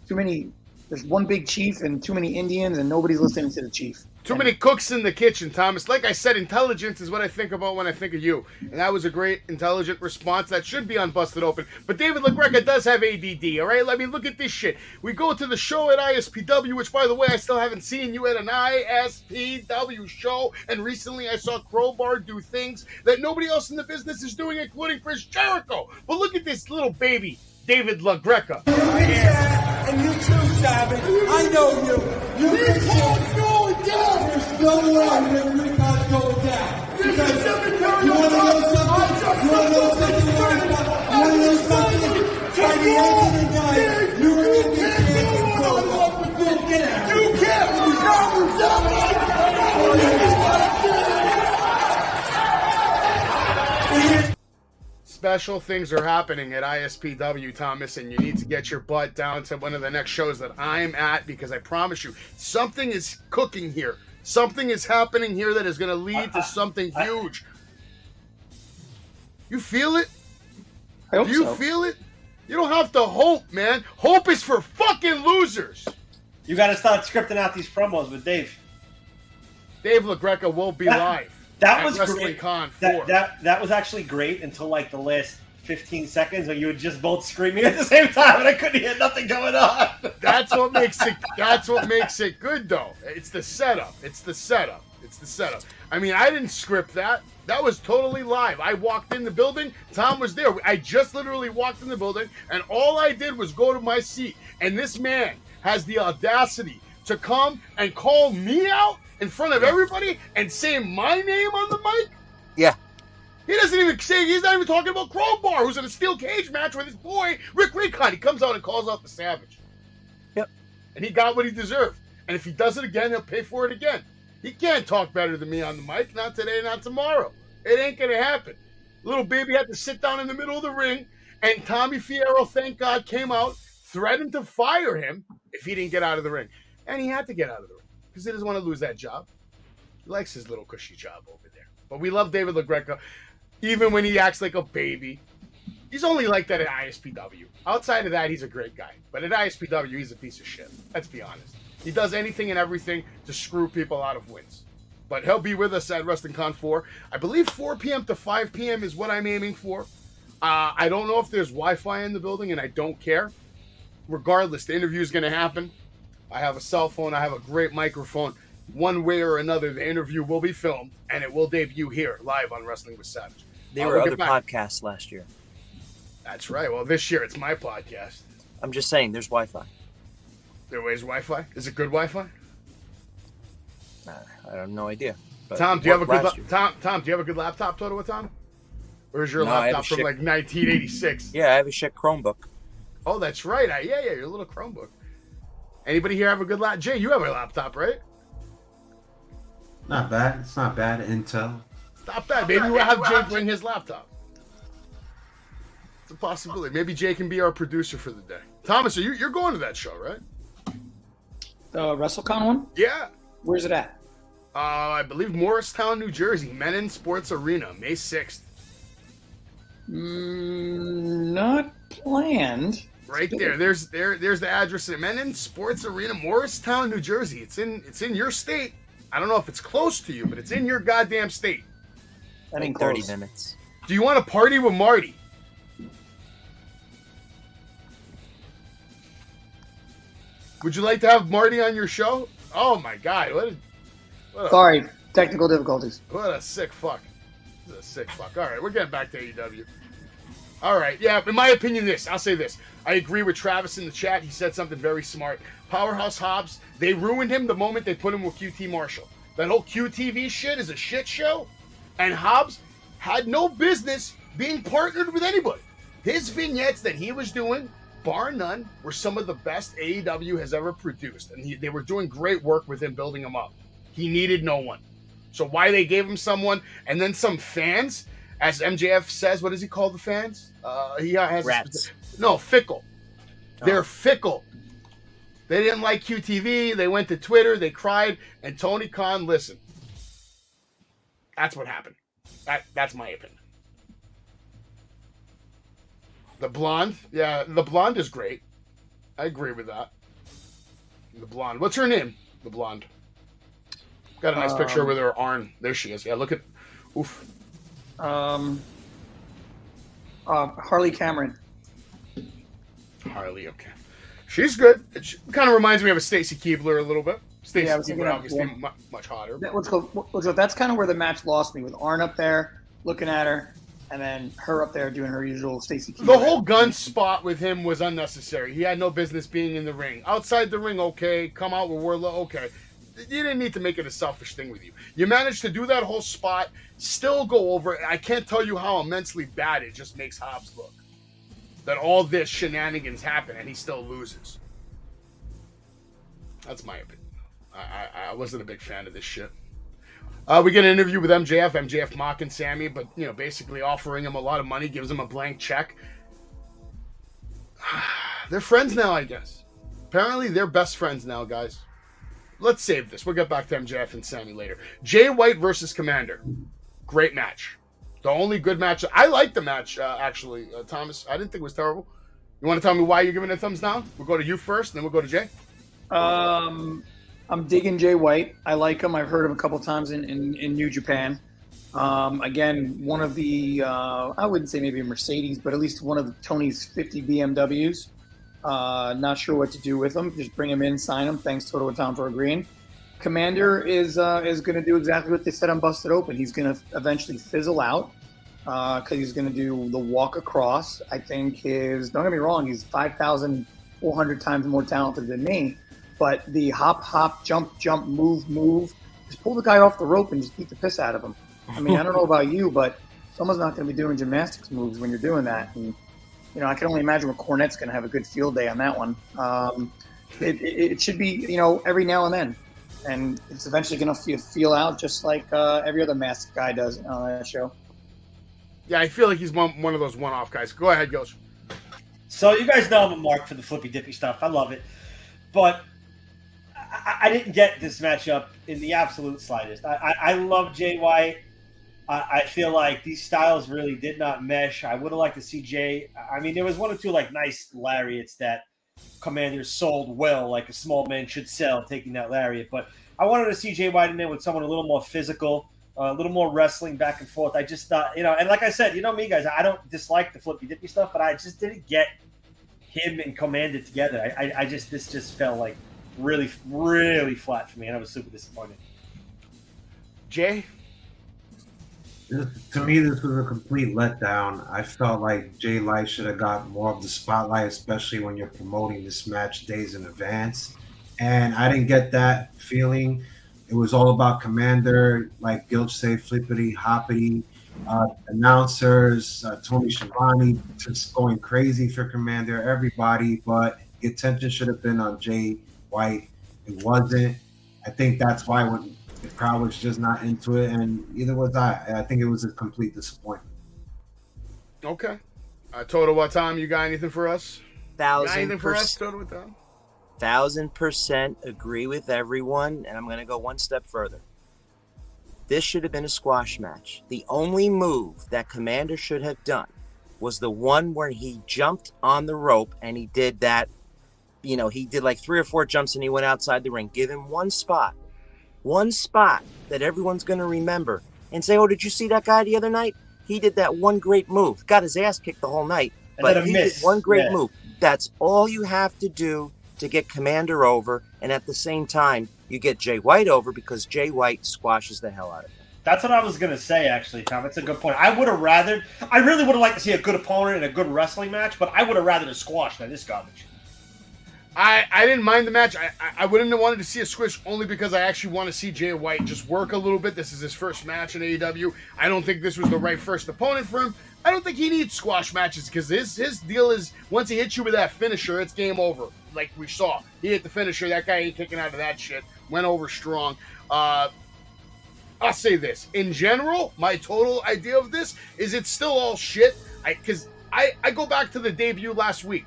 too many. There's one big chief and too many Indians, and nobody's listening to the chief. Too many cooks in the kitchen, Thomas. Like I said, intelligence is what I think about when I think of you. And that was a great, intelligent response that should be on Busted Open. But David LaGreca does have ADD, all right? Let me look at this shit. We go to the show at ISPW, which, by the way, I still haven't seen you at an ISPW show. And recently I saw Crowbar do things that nobody else in the business is doing, including Chris Jericho. But look at this little baby, David LaGreca. And you too, Savage. I know you. You recon's going down. There's no way that recon's going down. Because you want to know something? You want to know something? You want to know something? By the end of the night, you were in the champion program. Get out. You can't. Special things are happening at ISPW, Thomas, and you need to get your butt down to one of the next shows that I'm at, because I promise you, something is cooking here. Something is happening here that is going to lead to something huge. You feel it? I hope Do you so. feel it? You don't have to hope, man. Hope is for fucking losers. You got to start scripting out these promos with Dave. Dave LaGreca will be live. That was Wrestling great. Con 4. That was actually great until like the last 15 seconds when you were just both screaming at the same time and I couldn't hear nothing going on. That's what makes it good, though. It's the setup. I mean, I didn't script that. That was totally live. I walked in the building. Tom was there. I just literally walked in the building, and all I did was go to my seat. And this man has the audacity to come and call me out in front of everybody and say my name on the mic? Yeah. He doesn't even say, he's not even talking about Crowbar, who's in a steel cage match with his boy, Ricflair. He comes out and calls out the Savage. Yep. And he got what he deserved. And if he does it again, he'll pay for it again. He can't talk better than me on the mic. Not today, not tomorrow. It ain't going to happen. Little baby had to sit down in the middle of the ring, and Tommy Fierro, thank God, came out, threatened to fire him if he didn't get out of the ring. And he had to get out of the ring because he doesn't want to lose that job. He likes his little cushy job over there. But we love David LaGreca, even when he acts like a baby. He's only like that at ISPW. Outside of that, he's a great guy. But at ISPW, he's a piece of shit. Let's be honest. He does anything and everything to screw people out of wins. But he'll be with us at Wrestling Con 4. I believe 4 p.m. to 5 p.m. is what I'm aiming for. I don't know if there's Wi-Fi in the building, and I don't care. Regardless, the interview is going to happen. I have a cell phone. I have a great microphone. One way or another, the interview will be filmed, and it will debut here, live on Wrestling with Savage. There were other podcasts last year. That's right. Well, this year, it's my podcast. I'm just saying, there's Wi-Fi. There is Wi-Fi? Is it good Wi-Fi? I have no idea. But Tom, do you have a good Tom, do you have a good laptop, Toto, Tom? Or is your laptop from like 1986? Yeah, I have a shit Chromebook. Oh, that's right. Yeah, your little Chromebook. Anybody here have a good laptop? Jay, you have a laptop, right? Not bad. It's not bad. Intel. Stop that. Maybe we'll have Jay bring his laptop. It's a possibility. Maybe Jay can be our producer for the day. Thomas, you're going to that show, right? The WrestleCon one? Yeah. Where's it at? I believe Morristown, New Jersey. Menon Sports Arena, May 6th. Not planned. Right there. There's the address at Menon Sports Arena, Morristown, New Jersey. It's in your state. I don't know if it's close to you, but it's in your goddamn state. That ain't 30 close. minutes. Do you want to party with Marty? Would you like to have Marty on your show? Oh my God! Sorry, technical difficulties. What a sick fuck! This is a sick fuck. All right, we're getting back to AEW. All right, yeah. In my opinion, I'll say this. I agree with Travis in the chat. He said something very smart. Powerhouse Hobbs, they ruined him the moment they put him with QT Marshall. That whole QTV shit is a shit show, and Hobbs had no business being partnered with anybody. His vignettes that he was doing, bar none, were some of the best AEW has ever produced, and they were doing great work with him, building him up. He needed no one. So why they gave him someone, and then some fans, as MJF says, what does he call the fans? He has Rats. No, fickle. Oh. They're fickle. They didn't like QTV. They went to Twitter. They cried. And Tonykahn, listen. That's what happened. That's my opinion. The blonde. Yeah, the blonde is great. I agree with that. The blonde. What's her name? The blonde. Got a nice picture with her arm. There she is. Yeah, look at. Oof. Harley Cameron. Harley, okay. She's good. It kind of reminds me of a Stacy Keibler a little bit. Stacy Yeah, I was Keibler thinking of- obviously much hotter. Let's go. That's kind of where the match lost me, with Arn up there looking at her, and then her up there doing her usual Stacy Keibler. The whole gun spot with him was unnecessary. He had no business being in the ring. Outside the ring, okay. Come out with Wardlow, okay. You didn't need to make it a selfish thing with you. You managed to do that whole spot, still go over. I can't tell you how immensely bad it just makes Hobbs look. That all this shenanigans happen and he still loses. That's my opinion. I wasn't a big fan of this shit. We get an interview with MJF mocking Sammy, but basically offering him a lot of money, gives him a blank check. They're friends now, I guess. Apparently they're best friends now, guys. Let's save this. We'll get back to MJF and Sammy later. Jay White versus Commander. Great match. The only good match. I liked the match, actually, Thomas. I didn't think it was terrible. You want to tell me why you're giving it a thumbs down? We'll go to you first, and then we'll go to Jay. I'm digging Jay White. I like him. I've heard him a couple times in New Japan. Again, one of the, I wouldn't say maybe a Mercedes, but at least one of Tony's 50 BMWs. Not sure what to do with him. Just bring him in, sign him. Thanks, Toto and Tom, for agreeing. Commander is going to do exactly what they said on Busted Open. He's going to eventually fizzle out because he's going to do the walk across. I think don't get me wrong, he's 5,400 times more talented than me. But the hop, jump, move, just pull the guy off the rope and just beat the piss out of him. I mean, I don't know about you, but someone's not going to be doing gymnastics moves when you're doing that. And, I can only imagine what Cornette's going to have a good field day on that one. It should be, every now and then. And it's eventually going to feel out just like every other masked guy does on that show. Yeah, I feel like he's one of those one-off guys. Go ahead, Ghost. So you guys know I'm a mark for the flippy dippy stuff. I love it. But I didn't get this matchup in the absolute slightest. I love Jay White. I feel like these styles really did not mesh. I would have liked to see Jay. I mean, there was one or two nice lariats that Commander sold well, like a small man should sell, taking that lariat. But I wanted to see Jay White in there with someone a little more physical, a little more wrestling back and forth. I just thought, and like I said, me, guys, I don't dislike the flippy dippy stuff, but I just didn't get him and Commander together. This just felt like really, really flat for me, and I was super disappointed. Jay? To me, this was a complete letdown. I felt like Jay White should have got more of the spotlight, especially when you're promoting this match days in advance. And I didn't get that feeling. It was all about Commander, like Gilch said, flippity, hoppity, announcers, Tony Schiavone just going crazy for Commander, everybody. But the attention should have been on Jay White. It wasn't. I think that's why the crowd was just not into it, and either was I. I think it was a complete disappointment. Okay. Toto, what time? You got anything for us? 1,000% agree with everyone, and I'm going to go one step further. This should have been a squash match. The only move that Commander should have done was the one where he jumped on the rope, and he did that, he did like 3 or 4 jumps, and he went outside the ring. Give him one spot that everyone's going to remember and say, oh, did you see that guy the other night? He did that one great move. Got his ass kicked the whole night, but he did one great move. That's all you have to do to get Commander over, and at the same time, you get Jay White over because Jay White squashes the hell out of him. That's what I was going to say, actually, Tom. It's a good point. I really would have liked to see a good opponent in a good wrestling match, but I would have rather a squash than this garbage. I didn't mind the match. I wouldn't have wanted to see a squish only because I actually want to see Jay White just work a little bit. This is his first match in AEW. I don't think this was the right first opponent for him. I don't think he needs squash matches because his deal is once he hits you with that finisher, it's game over. Like we saw. He hit the finisher. That guy ain't kicking out of that shit. Went over strong. I'll say this. In general, my total idea of this is it's still all shit. Because I go back to the debut last week.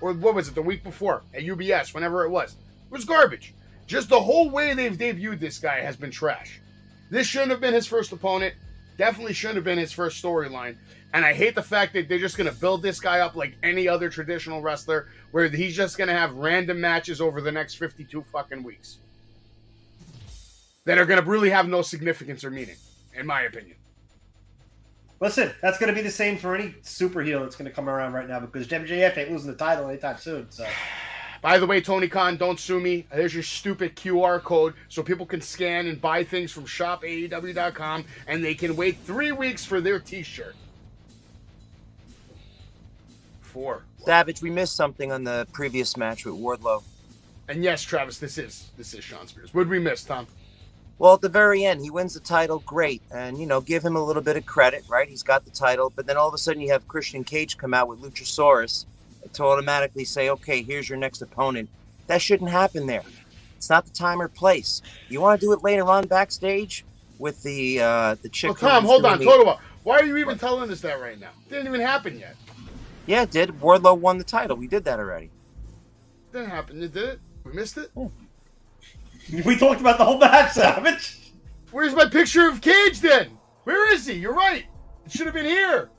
Or what was it, the week before at UBS, whenever it was. It was garbage. Just the whole way they've debuted this guy has been trash. This shouldn't have been his first opponent. Definitely shouldn't have been his first storyline. And I hate the fact that they're just going to build this guy up like any other traditional wrestler, where he's just going to have random matches over the next 52 fucking weeks that are going to really have no significance or meaning, in my opinion. Listen, that's going to be the same for any super heel that's going to come around right now because MJF ain't losing the title anytime soon. So, by the way, Tonykahn, don't sue me. There's your stupid QR code so people can scan and buy things from shopaew.com and they can wait 3 weeks for their t-shirt. 4. Savage, we missed something on the previous match with Wardlow. And yes, Travis, this is Sean Spears. What did we miss, Tom? Well, at the very end, he wins the title, great. And, give him a little bit of credit, right? He's got the title. But then all of a sudden you have Christian Cage come out with Luchasaurus to automatically say, okay, here's your next opponent. That shouldn't happen there. It's not the time or place. You want to do it later on backstage with the chick. Well, Tom, hold on. Why are you even telling us that right now? It didn't even happen yet. Yeah, it did. Wardlow won the title. We did that already. It didn't happen. It did? We missed it? Oh. We talked about the whole match, Savage. Where's my picture of Cage then? Where is he? You're right. It should have been here.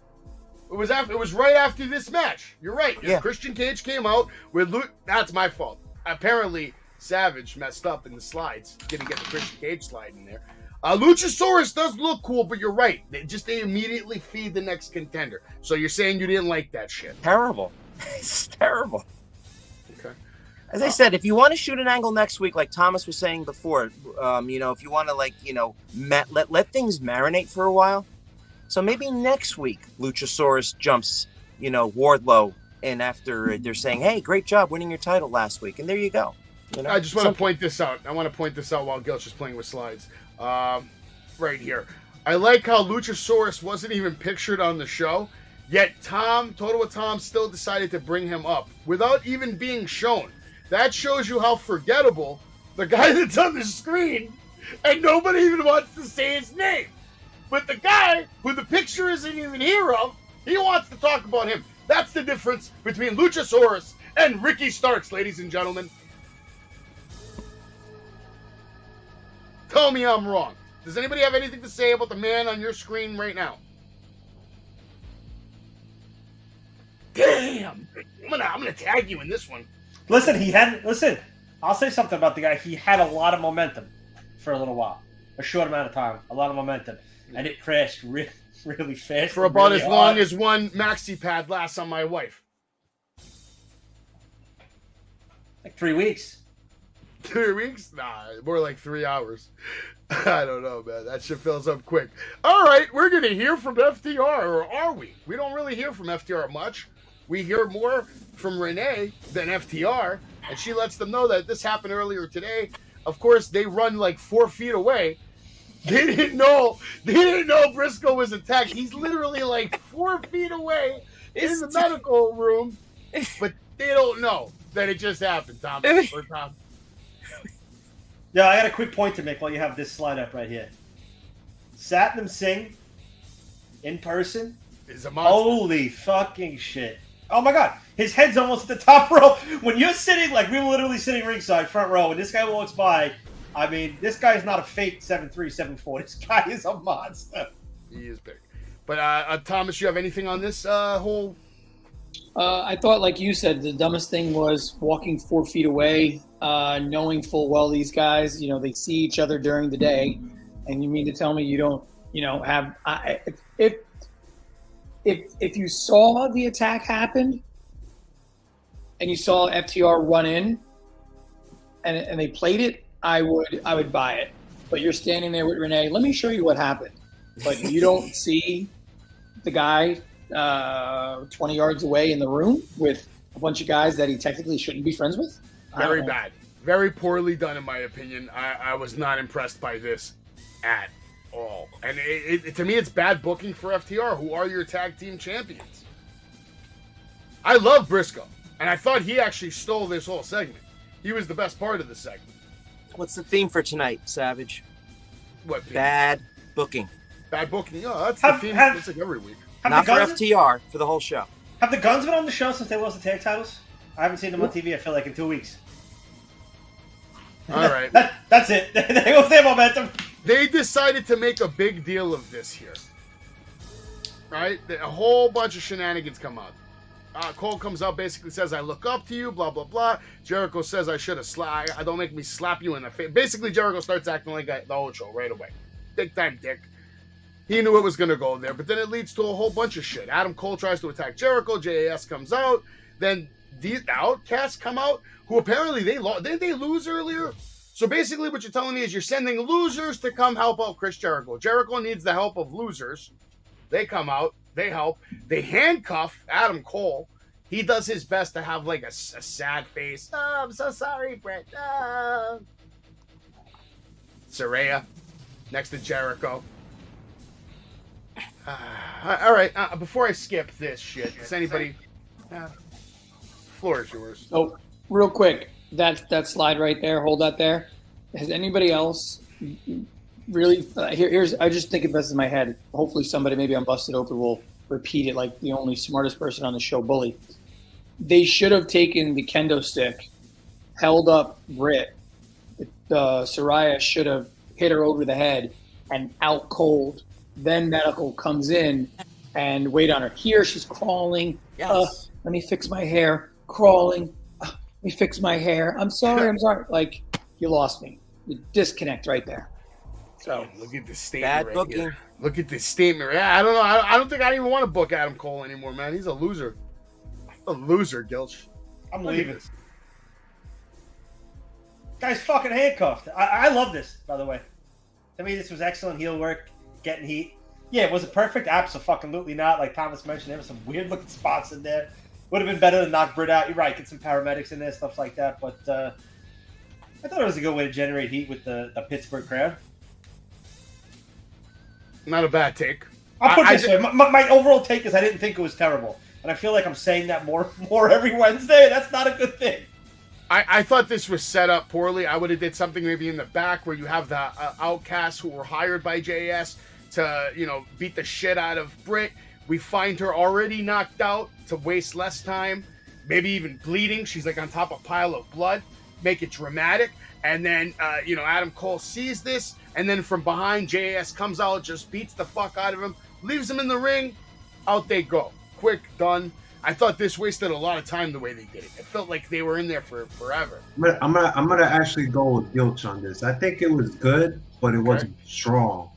It was right after this match. You're right. Yeah. Christian Cage came out with Luke. That's my fault. Apparently, Savage messed up in the slides. Didn't get the Christian Cage slide in there. Luchasaurus does look cool, but you're right. They immediately feed the next contender. So you're saying you didn't like that shit? Terrible. It's terrible. Okay. As I said, if you want to shoot an angle next week, like Thomas was saying before, if you want to let things marinate for a while. So maybe next week, Luchasaurus jumps, Wardlow in after they're saying, hey, great job winning your title last week. And there you go. I just want to point this out. I want to point this out while Gilch is playing with slides. Right here. I like how Luchasaurus wasn't even pictured on the show, yet Total Tom still decided to bring him up without even being shown. That shows you how forgettable the guy that's on the screen, and nobody even wants to say his name. But the guy who the picture isn't even here of, he wants to talk about him. That's the difference between Luchasaurus and Ricky Starks, ladies and gentlemen. Tell me I'm wrong. Does anybody have anything to say about the man on your screen right now? Damn! I'm gonna tag you in this one. Listen, I'll say something about the guy. He had a lot of momentum for a little while. A short amount of time. A lot of momentum. And it crashed really fast. For about really as long as one maxi pad lasts on my wife. Like 3 weeks. 3 weeks? Nah, more like 3 hours. I don't know, man. That shit fills up quick. All right, we're going to hear from FTR, or are we? We don't really hear from FTR much. We hear more from Renee than FTR, and she lets them know that this happened earlier today. Of course, they run like 4 feet away. They didn't know Briscoe was attacked. He's literally like 4 feet away in the medical room, but they don't know that it just happened, Tom. Or Tom. Yeah, I got a quick point to make while you have this slide up right here. Satnam Singh, in person, is a monster. Holy fucking shit. Oh my god, his head's almost at the top row. When you're sitting, like we were literally sitting ringside, front row, and this guy walks by, I mean, this guy's not a fake 7'3", 7'4". This guy is a monster. He is big. But Thomas, you have anything on this whole... I thought, like you said, the dumbest thing was walking 4 feet away, knowing full well these guys, they see each other during the day, and you mean to tell me you don't, have if you saw the attack happen and you saw FTR run in, and they played it, I would buy it. But you're standing there with Renee. Let me show you what happened. But you don't see the guy 20 yards away in the room with a bunch of guys that he technically shouldn't be friends with. Very bad. Very poorly done, in my opinion. I was not impressed by this at all. And to me, it's bad booking for FTR, who are your tag team champions. I love Briscoe, and I thought he actually stole this whole segment. He was the best part of the segment. What's the theme for tonight, Savage? What theme? Bad booking. Bad booking. Oh, that's the theme. It's like every week. Not for FTR, for the whole show. Have the Guns been on the show since they lost the tag titles? I haven't seen them on TV, I feel like, in 2 weeks. All right. That's it. They lost their momentum. They decided to make a big deal of this here. Right? A whole bunch of shenanigans come out. Cole comes out, basically says, I look up to you, blah, blah, blah. Jericho says, I should have slapped. Don't make me slap you in the face. Basically, Jericho starts acting like the whole show right away. Big time dick. He knew it was going to go there, but then it leads to a whole bunch of shit. Adam Cole tries to attack Jericho. JAS comes out. Then the Outcasts come out, who apparently they lost. Didn't they lose earlier? So basically what you're telling me is you're sending losers to come help out Chris Jericho. Jericho needs the help of losers. They come out. They help. They handcuff Adam Cole. He does his best to have like a sad face. Oh, I'm so sorry, Brett. Oh. Saraya next to Jericho. All right. Before I skip this shit, does anybody? Floor is yours. Oh, real quick. That slide right there. Hold that there. Has anybody else really? Here's. I just think it best in my head. Hopefully, somebody maybe on Busted Open will repeat it like the only smartest person on the show, Bully. They should have taken the kendo stick, held up Britt. Saraya should have hit her over the head and out cold. Then Medical comes in and wait on her. Here she's crawling. Yes. Let me fix my hair. Crawling. Let me fix my hair. I'm sorry. Like, you lost me. You disconnect right there. So look at this statement. Bad right booking. Here. Look at this statement. Yeah, I don't know. I don't think I even want to book Adam Cole anymore, man. He's a loser. A loser, Gilch. I'm leaving. Guy's fucking handcuffed. I love this, by the way. To me, this was excellent heel work. Getting heat. Yeah, was it perfect? Absolutely not. Like Thomas mentioned, there were some weird looking spots in there. Would have been better to knock Britt out. You're right. Get some paramedics in there, stuff like that. But I thought it was a good way to generate heat with the Pittsburgh crowd. Not a bad take. I'll put it this way. My overall take is I didn't think it was terrible. And I feel like I'm saying that more every Wednesday. That's not a good thing. I thought this was set up poorly. I would have did something maybe in the back where you have the Outcasts who were hired by JS to, beat the shit out of Britt. We find her already knocked out to waste less time, maybe even bleeding. She's like on top of a pile of blood. Make it dramatic. And then, Adam Cole sees this. And then from behind, JS comes out, just beats the fuck out of him, leaves him in the ring. Out they go. Quick, done. I thought this wasted a lot of time the way they did it. It felt like they were in there for forever. I'm gonna actually go with Gilch on this. I think it was good, but it wasn't strong.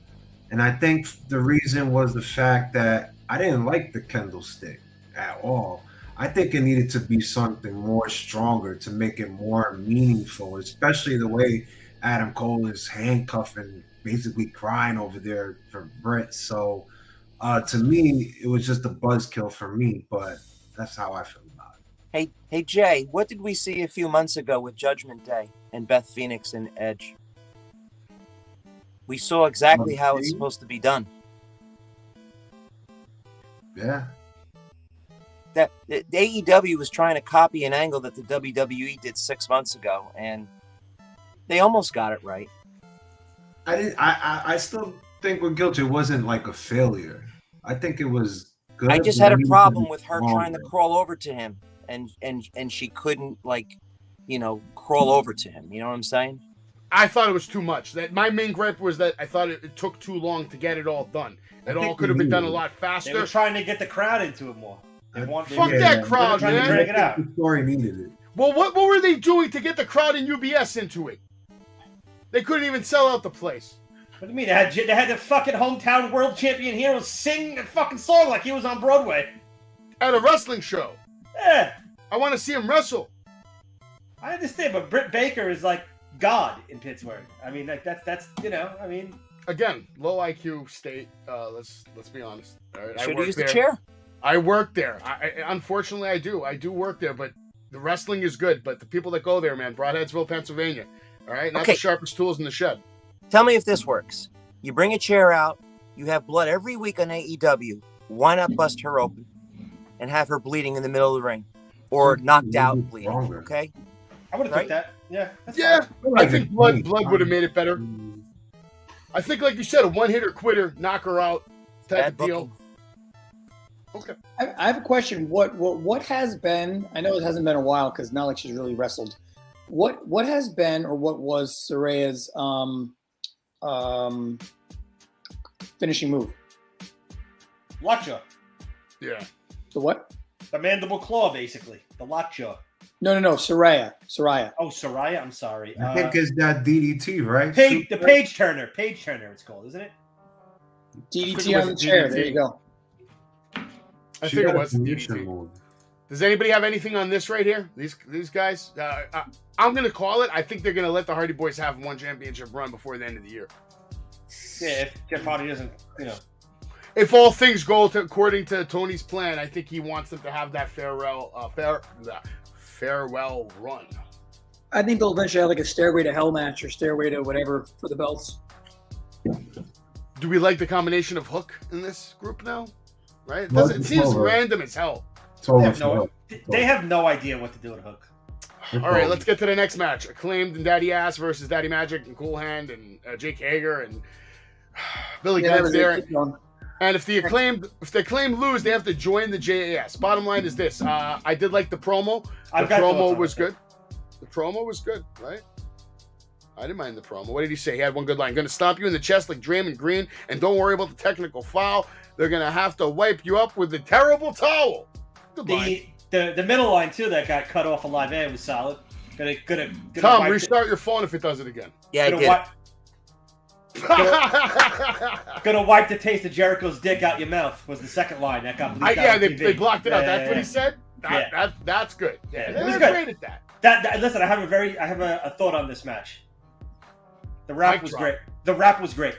And I think the reason was the fact that I didn't like the candlestick at all. I think it needed to be something more stronger to make it more meaningful, especially the way Adam Cole is handcuffing, basically crying over there for Britt. So to me, it was just a buzzkill for me, but that's how I feel about it. Hey, Jay, what did we see a few months ago with Judgment Day and Beth Phoenix and Edge? We saw exactly how it's supposed to be done. Yeah. That the AEW was trying to copy an angle that the WWE did 6 months ago, and they almost got it right. I still think with Gilch, it wasn't like a failure. I think it was good. I just had a problem with her trying to crawl over to him, and she couldn't crawl over to him. You know what I'm saying? I thought it was too much. That my main gripe was that I thought it took too long to get it all done. It all could have been done a lot faster. They were trying to get the crowd into it more. Fuck that crowd, man. To drag it out. The story needed it. Well, what were they doing to get the crowd in UBS into it? They couldn't even sell out the place. What do you mean? They had the fucking hometown world champion hero sing a fucking song like he was on Broadway. At a wrestling show. Yeah. I want to see him wrestle. I understand, but Britt Baker is like God in Pittsburgh. I mean, like that's I mean, again, low IQ state. Let's be honest. All right, Should have used the chair. I work there. Unfortunately, I do work there, but the wrestling is good. But the people that go there, man, Broadheadsville, Pennsylvania. All right, not the sharpest tools in the shed. Tell me if this works. You bring a chair out. You have blood every week on AEW. Why not bust her open and have her bleeding in the middle of the ring, or knocked out bleeding? Okay. I would have took that. Yeah. I think blood would have made it better. I think, like you said, a one-hitter quitter, knock her out type of deal. Okay. I have a question. What has been? I know it hasn't been a while because not like she's really wrestled. What has been, or what was Saraya's finishing move? Lockjaw. Yeah. The what? The mandible claw, basically. The lockjaw. No. Saraya. Oh, Saraya. I'm sorry. I think it's that DDT, right? The page turner. Page turner, it's called, isn't it? DDT on the chair. There you go. I think it was DDT. Does anybody have anything on this right here? These guys? I'm going to call it. I think they're going to let the Hardy Boys have one championship run before the end of the year. Yeah, if Jeff Hardy doesn't, If all things go according to Tony's plan, I think he wants them to have that farewell run. I think they'll eventually have like a Stairway to Hell match or Stairway to whatever for the belts. Do we like the combination of Hook in this group now? Right? It seems random as hell. They have no idea what to do with Hook. All right, let's get to the next match. Acclaimed and Daddy Ass versus Daddy Magic and Cool Hand and Jake Hager and Billy Gunn's there. And if the Acclaimed lose, they have to join the JAS. Bottom line is this: I did like the promo. The promo was good. The promo was good, right? I didn't mind the promo. What did he say? He had one good line. Going to stomp you in the chest like Draymond Green, and don't worry about the technical foul. They're going to have to wipe you up with the terrible towel. Good line. The middle line too that got cut off a live air was solid. Gonna Tom, restart your phone if it does it again. Yeah, I did. Gonna wipe the taste of Jericho's dick out your mouth was the second line that got bleeped out. They blocked it out. That's what he said. That's good. Yeah, it was good. Great at that. Listen, I have a thought on this match. The rap was great. The rap was great.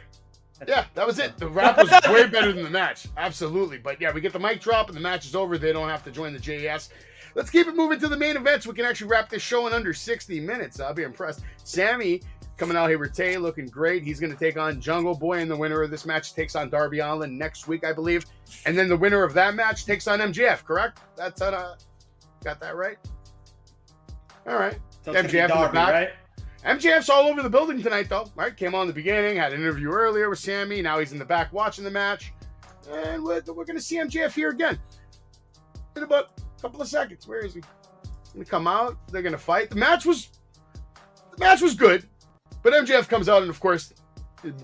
That was it. The rap was way better than the match. Absolutely. But yeah, we get the mic drop and the match is over. They don't have to join the JS. Let's keep it moving to the main event so we can actually wrap this show in under 60 minutes. I'll be impressed. Sammy coming out here with Tay looking great. He's going to take on Jungle Boy, and the winner of this match takes on Darby Allin next week, I believe. And then the winner of that match takes on MJF, correct? That's got that right? All right. So MJF Darby, in the back. right? MJF's all over the building tonight, though. Right? Came on in the beginning, had an interview earlier with Sammy. Now he's in the back watching the match. And we're going to see MJF here again in about a couple of seconds. Where is he? He's going to come out. They're going to fight. The match was good. But MJF comes out and, of course,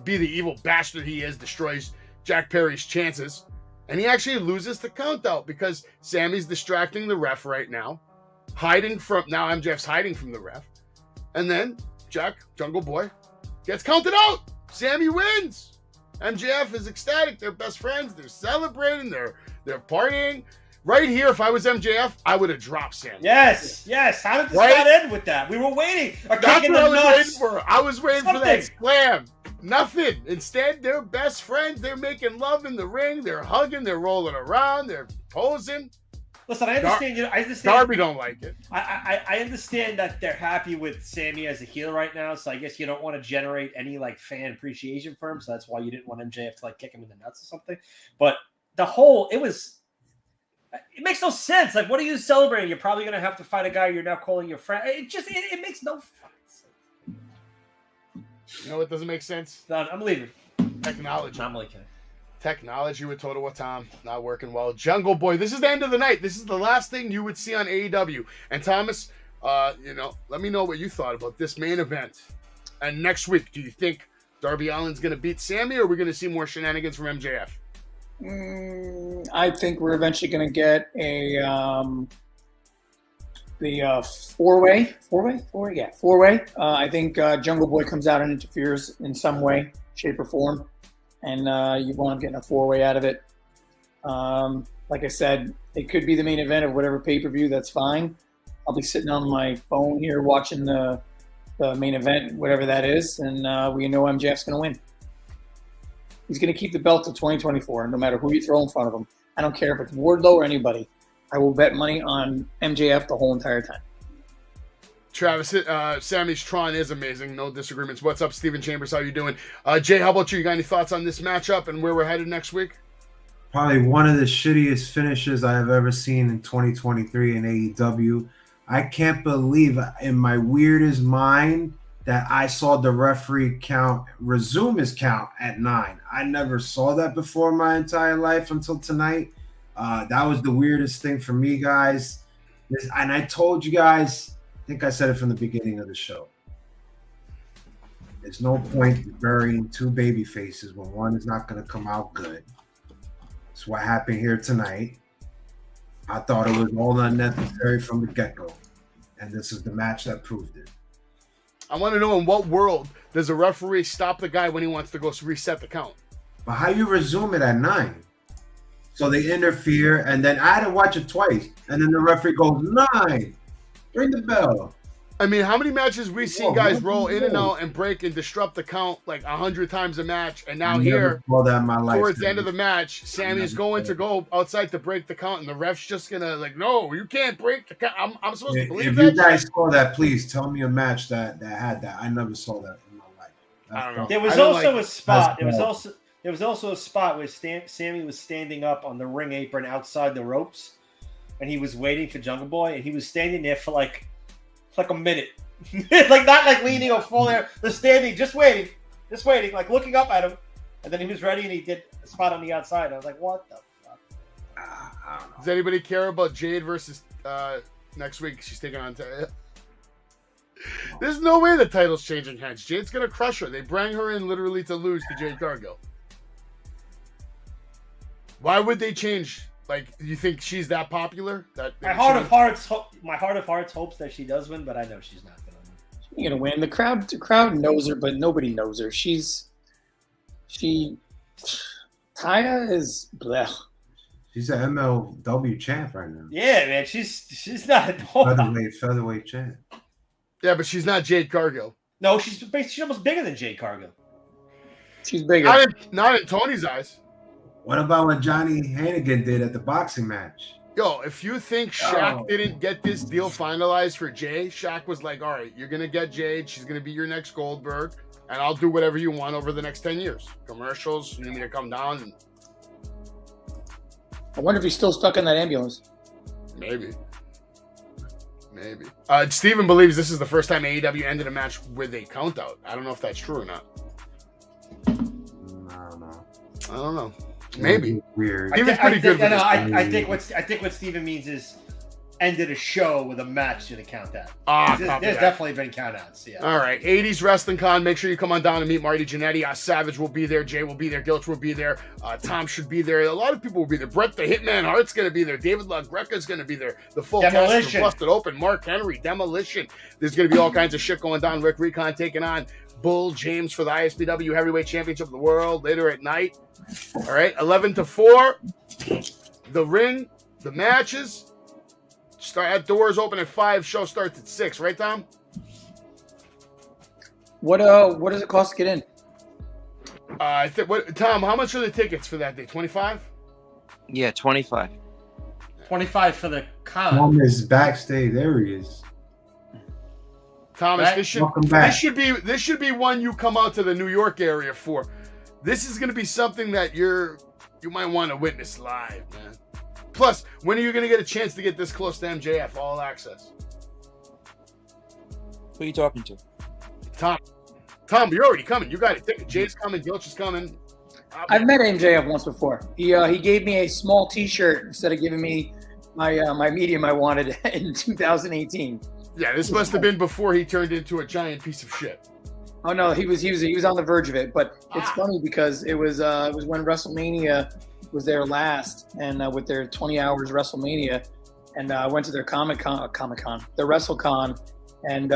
be the evil bastard he is, destroys Jack Perry's chances. And he actually loses the count out because Sammy's distracting the ref right now. Now MJF's hiding from the ref. And then Jungle Boy, gets counted out. Sammy wins. MJF is ecstatic. They're best friends. They're celebrating. They're partying. Right here, if I was MJF, I would have dropped Sammy. Yes. How did this not end with that? We were waiting. That's what I was waiting for. I was waiting for that slam. Nothing. Instead, they're best friends. They're making love in the ring. They're hugging. They're rolling around. They're posing. Listen, I understand. Darby don't like it. I understand that they're happy with Sammy as a heel right now, so I guess you don't want to generate any fan appreciation for him, so that's why you didn't want MJF to kick him in the nuts or something. But it makes no sense. What are you celebrating? You're probably going to have to fight a guy you're now calling your friend. It makes no sense. You know what doesn't make sense? No, I'm leaving. Technology. No, I'm only kidding. Technology with Total Watam not working well. Jungle Boy, this is the end of the night. This is the last thing you would see on AEW. And Thomas, let me know what you thought about this main event. And next week, do you think Darby Allin's going to beat Sammy, or are we going to see more shenanigans from MJF? I think we're eventually going to get the four-way. I think Jungle Boy comes out and interferes in some way, shape, or form. And you want to get a four-way out of it. Like I said, it could be the main event of whatever pay-per-view. That's fine. I'll be sitting on my phone here watching the main event, whatever that is, and we know MJF's going to win. He's going to keep the belt till 2024, no matter who you throw in front of him. I don't care if it's Wardlow or anybody. I will bet money on MJF the whole entire time. Travis, Sammy's Tron is amazing. No disagreements. What's up, Steven Chambers? How you doing? Jay, how about you? You got any thoughts on this matchup and where we're headed next week? Probably one of the shittiest finishes I have ever seen in 2023 in AEW. I can't believe in my weirdest mind that I saw the referee resume his count at 9. I never saw that before in my entire life until tonight. That was the weirdest thing for me, guys. And I told you guys, I think I said it from the beginning of the show. There's no point burying two baby faces when one is not going to come out good. That's what happened here tonight. I thought it was all unnecessary from the get-go. And this is the match that proved it. I want to know, in what world does a referee stop the guy when he wants to go reset the count? But how you resume it at 9? So they interfere, and then I had to watch it twice. And then the referee goes, 9, ring the bell. I mean, how many matches we've seen guys roll in and out and break and disrupt the count like 100 times a match, and now here, towards the end of the match, Sammy's going to go outside to break the count, and the ref's just gonna like, no, you can't break the count. I'm supposed to believe that. If you guys saw that, please tell me a match that had that. I never saw that in my life. I don't know. There was also a spot. There was also a spot where Sammy was standing up on the ring apron outside the ropes, and he was waiting for Jungle Boy, and he was standing there for like a minute. Like not like leaning or falling there, just standing, just waiting, like looking up at him, and then he was ready and he did a spot on the outside. I was like, what the fuck? I don't know. Does anybody care about Jade versus next week? She's taking on There's no way the title's changing hands. Jade's gonna crush her. They bring her in literally to lose to Jade Cargill. Why would they change? Like, you think she's that popular? My heart of hearts hopes that she does win, but I know she's not going to win. She's going to win. The crowd knows her, but nobody knows her. Taya is blech. She's an MLW champ right now. Yeah, man, she's not a featherweight champ. Yeah, but she's not Jade Cargill. No, she's almost bigger than Jade Cargill. She's bigger. Not in Tony's eyes. What about what Johnny Hannigan did at the boxing match? Yo, if you think Shaq didn't get this deal finalized for Jay, Shaq was like, all right, you're going to get Jade. She's going to be your next Goldberg, and I'll do whatever you want over the next 10 years. Commercials, you need me to come down. And... I wonder if he's still stuck in that ambulance. Maybe. Steven believes this is the first time AEW ended a match with a count out. I don't know if that's true or not. I don't know. Maybe. Weird. I think what Steven means is ended a show with a match to the count out. There's definitely been count outs. Yeah. All right. 80s Wrestling Con. Make sure you come on down and meet Marty Jannetty. Savage will be there. Jay will be there. Gilch will be there. Tom should be there. A lot of people will be there. Brett the Hitman Hart's going to be there. David LaGreca's going to be there. The full cast of Busted Open. Mark Henry. Demolition. There's going to be all kinds of shit going down. Rick Recon taking on Bull James for the ISPW Heavyweight Championship of the World later at night. All right, 11 to 4. The ring, the matches start at doors open at 5. Show starts at 6. Right, Tom? What does it cost to get in? Tom, how much are the tickets for that day? 25? Yeah, 25. 25 for the con. Tom is backstage. There he is. Thomas, this should be one you come out to the New York area for. This is going to be something that you might want to witness live, man. Plus, when are you going to get a chance to get this close to MJF, all access? Who are you talking to? Tom, you're already coming. You got a ticket. Jay's coming. Gilch is coming. I've met MJF once before. He gave me a small T-shirt instead of giving me my medium I wanted in 2018. Yeah, this must have been before he turned into a giant piece of shit. Oh no, he was on the verge of it. But it's funny because it was when WrestleMania was there last, and with their 20 hours WrestleMania, and I went to their Comic-Con, the WrestleCon, and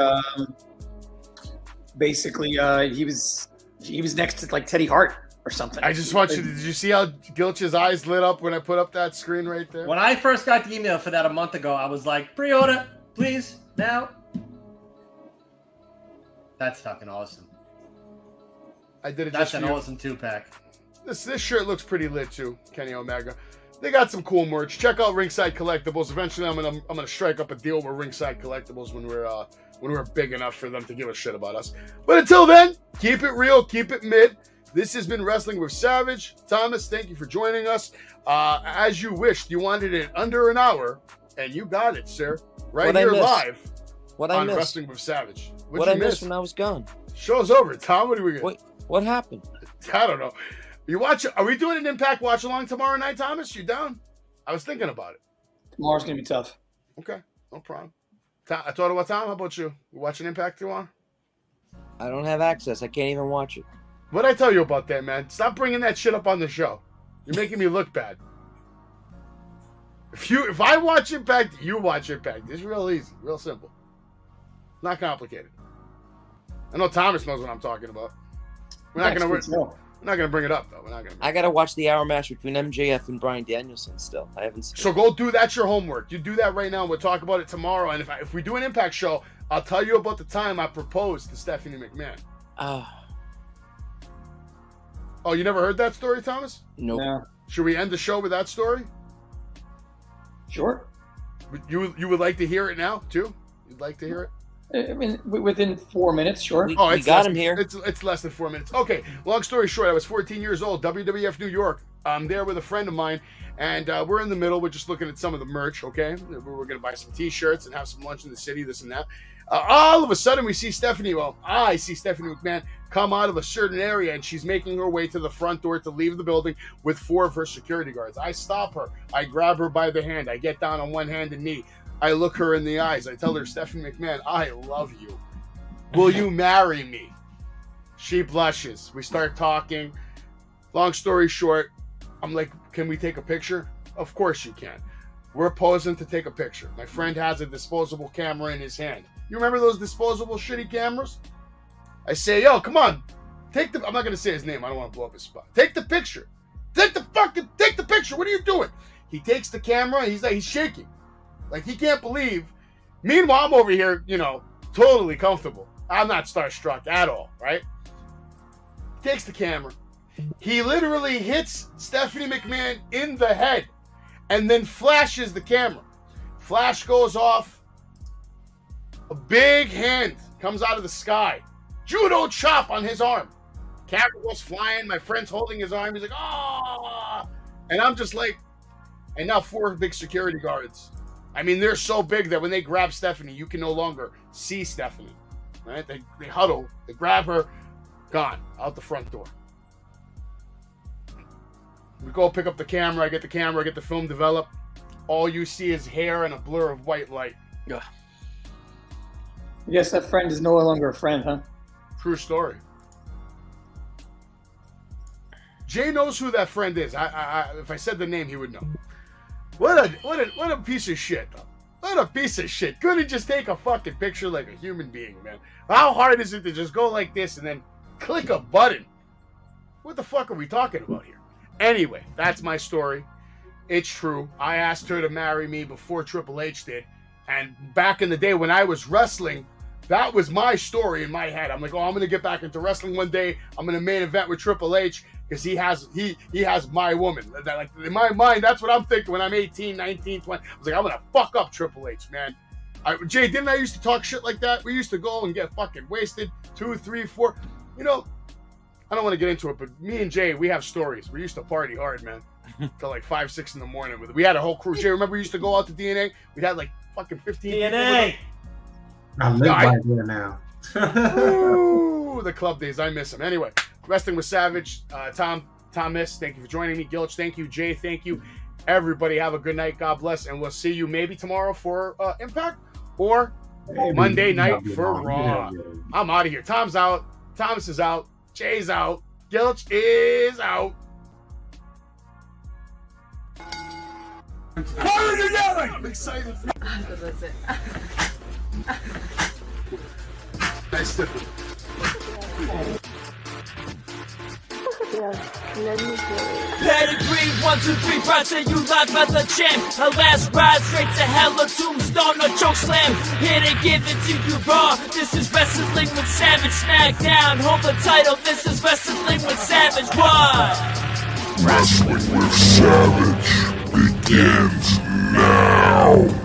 basically he was next to like Teddy Hart or something. I just want you to, did you see how Gilch's eyes lit up when I put up that screen right there? When I first got the email for that a month ago, I was like, pre-order. please, now. That's fucking awesome. I did it That's just an for you. awesome 2-pack. This shirt looks pretty lit too, Kenny Omega. They got some cool merch. Check out Ringside Collectibles. Eventually, I'm gonna strike up a deal with Ringside Collectibles when we're big enough for them to give a shit about us. But until then, keep it real, keep it mid. This has been Wrestling with Savage. Thomas, thank you for joining us. As you wished, you wanted it under an hour, and you got it, sir. Right here live on Wrestling with Savage. What I missed when I was gone? Show's over. Tom, what are we gonna? Wait, what happened? I don't know. You watch? Are we doing an Impact watch along tomorrow night, Thomas? You down? I was thinking about it. Tomorrow's gonna be tough. Okay, no problem. I thought about Tom. How about you? You watching Impact tomorrow? I don't have access. I can't even watch it. What'd I tell you about that, man? Stop bringing that shit up on the show. You're making me look bad. If I watch Impact, you watch Impact. It's real easy, real simple. Not complicated. I know Thomas knows what I'm talking about. We're not gonna bring it up though. We're not gonna. I gotta watch the hour match between MJF and Bryan Danielson still. I haven't seen. So go do that's your homework. You do that right now. And we'll talk about it tomorrow. And if we do an Impact show, I'll tell you about the time I proposed to Stephanie McMahon. Oh, you never heard that story, Thomas? Nope. No. Should we end the show with that story? Sure. You would like to hear it now too? You'd like to hear it? I mean, within 4 minutes, sure. We got him here. It's less than 4 minutes. Okay, long story short, I was 14 years old, WWF New York. I'm there with a friend of mine, and we're in the middle. We're just looking at some of the merch, okay? We're going to buy some T-shirts and have some lunch in the city, this and that. All of a sudden, I see Stephanie McMahon come out of a certain area, and she's making her way to the front door to leave the building with 4 of her security guards. I stop her. I grab her by the hand. I get down on one hand and knee. I look her in the eyes. I tell her, Stephanie McMahon, I love you. Will you marry me? She blushes. We start talking. Long story short, I'm like, can we take a picture? Of course you can. We're posing to take a picture. My friend has a disposable camera in his hand. You remember those disposable shitty cameras? I say, yo, come on. I'm not going to say his name. I don't want to blow up his spot. Take the picture. Take the picture. What are you doing? He takes the camera. He's shaking. Like, he can't believe. Meanwhile, I'm over here, totally comfortable. I'm not starstruck at all, right? He takes the camera. He literally hits Stephanie McMahon in the head and then flashes the camera. Flash goes off. A big hand comes out of the sky. Judo chop on his arm. Camera goes flying. My friend's holding his arm. He's like, ah! And I'm just like, and now 4 big security guards. I mean, they're so big that when they grab Stephanie, you can no longer see Stephanie. Right? They huddle, they grab her, gone, out the front door. We go pick up the camera, I get the film developed. All you see is hair and a blur of white light. I guess that friend is no longer a friend, huh? True story. Jay knows who that friend is. If I said the name, he would know. What a piece of shit. What a piece of shit. Couldn't just take a fucking picture like a human being, man. How hard is it to just go like this and then click a button? What the fuck are we talking about here? Anyway, that's my story. It's true. I asked her to marry me before Triple H did. And back in the day when I was wrestling, that was my story in my head. I'm like, I'm going to get back into wrestling one day. I'm going to main event with Triple H because he has my woman. Like, in my mind, that's what I'm thinking when I'm 18, 19, 20. I was like, I'm going to fuck up Triple H, man. Jay, didn't I used to talk shit like that? We used to go and get fucking wasted 2, 3, 4. I don't want to get into it, but me and Jay, we have stories. We used to party hard, man. Till like 5, 6 in the morning. We had a whole crew. Jay, remember we used to go out to DNA? We had like fucking 15 DNA. I live by there now. Ooh, the club days. I miss them. Anyway, Wrestling with Savage. Thomas, thank you for joining me. Gilch, thank you. Jay, thank you. Everybody have a good night. God bless. And we'll see you maybe tomorrow for Impact or Monday night for Raw. I'm out of here. Tom's out. Thomas is out. Jay's out. Gilch is out. What are you yelling? I'm excited. That's it. Nice stiffy. Yes, let me hear it. Pedigree, 1, 2, 3, brought to you live by the champ. Her last ride straight to hell, a tombstone, a choke slam. Here to give it to you raw. This is Wrestling with Savage. Smackdown, hold the title. This is Wrestling with Savage. What? Wrestling with Savage begins now.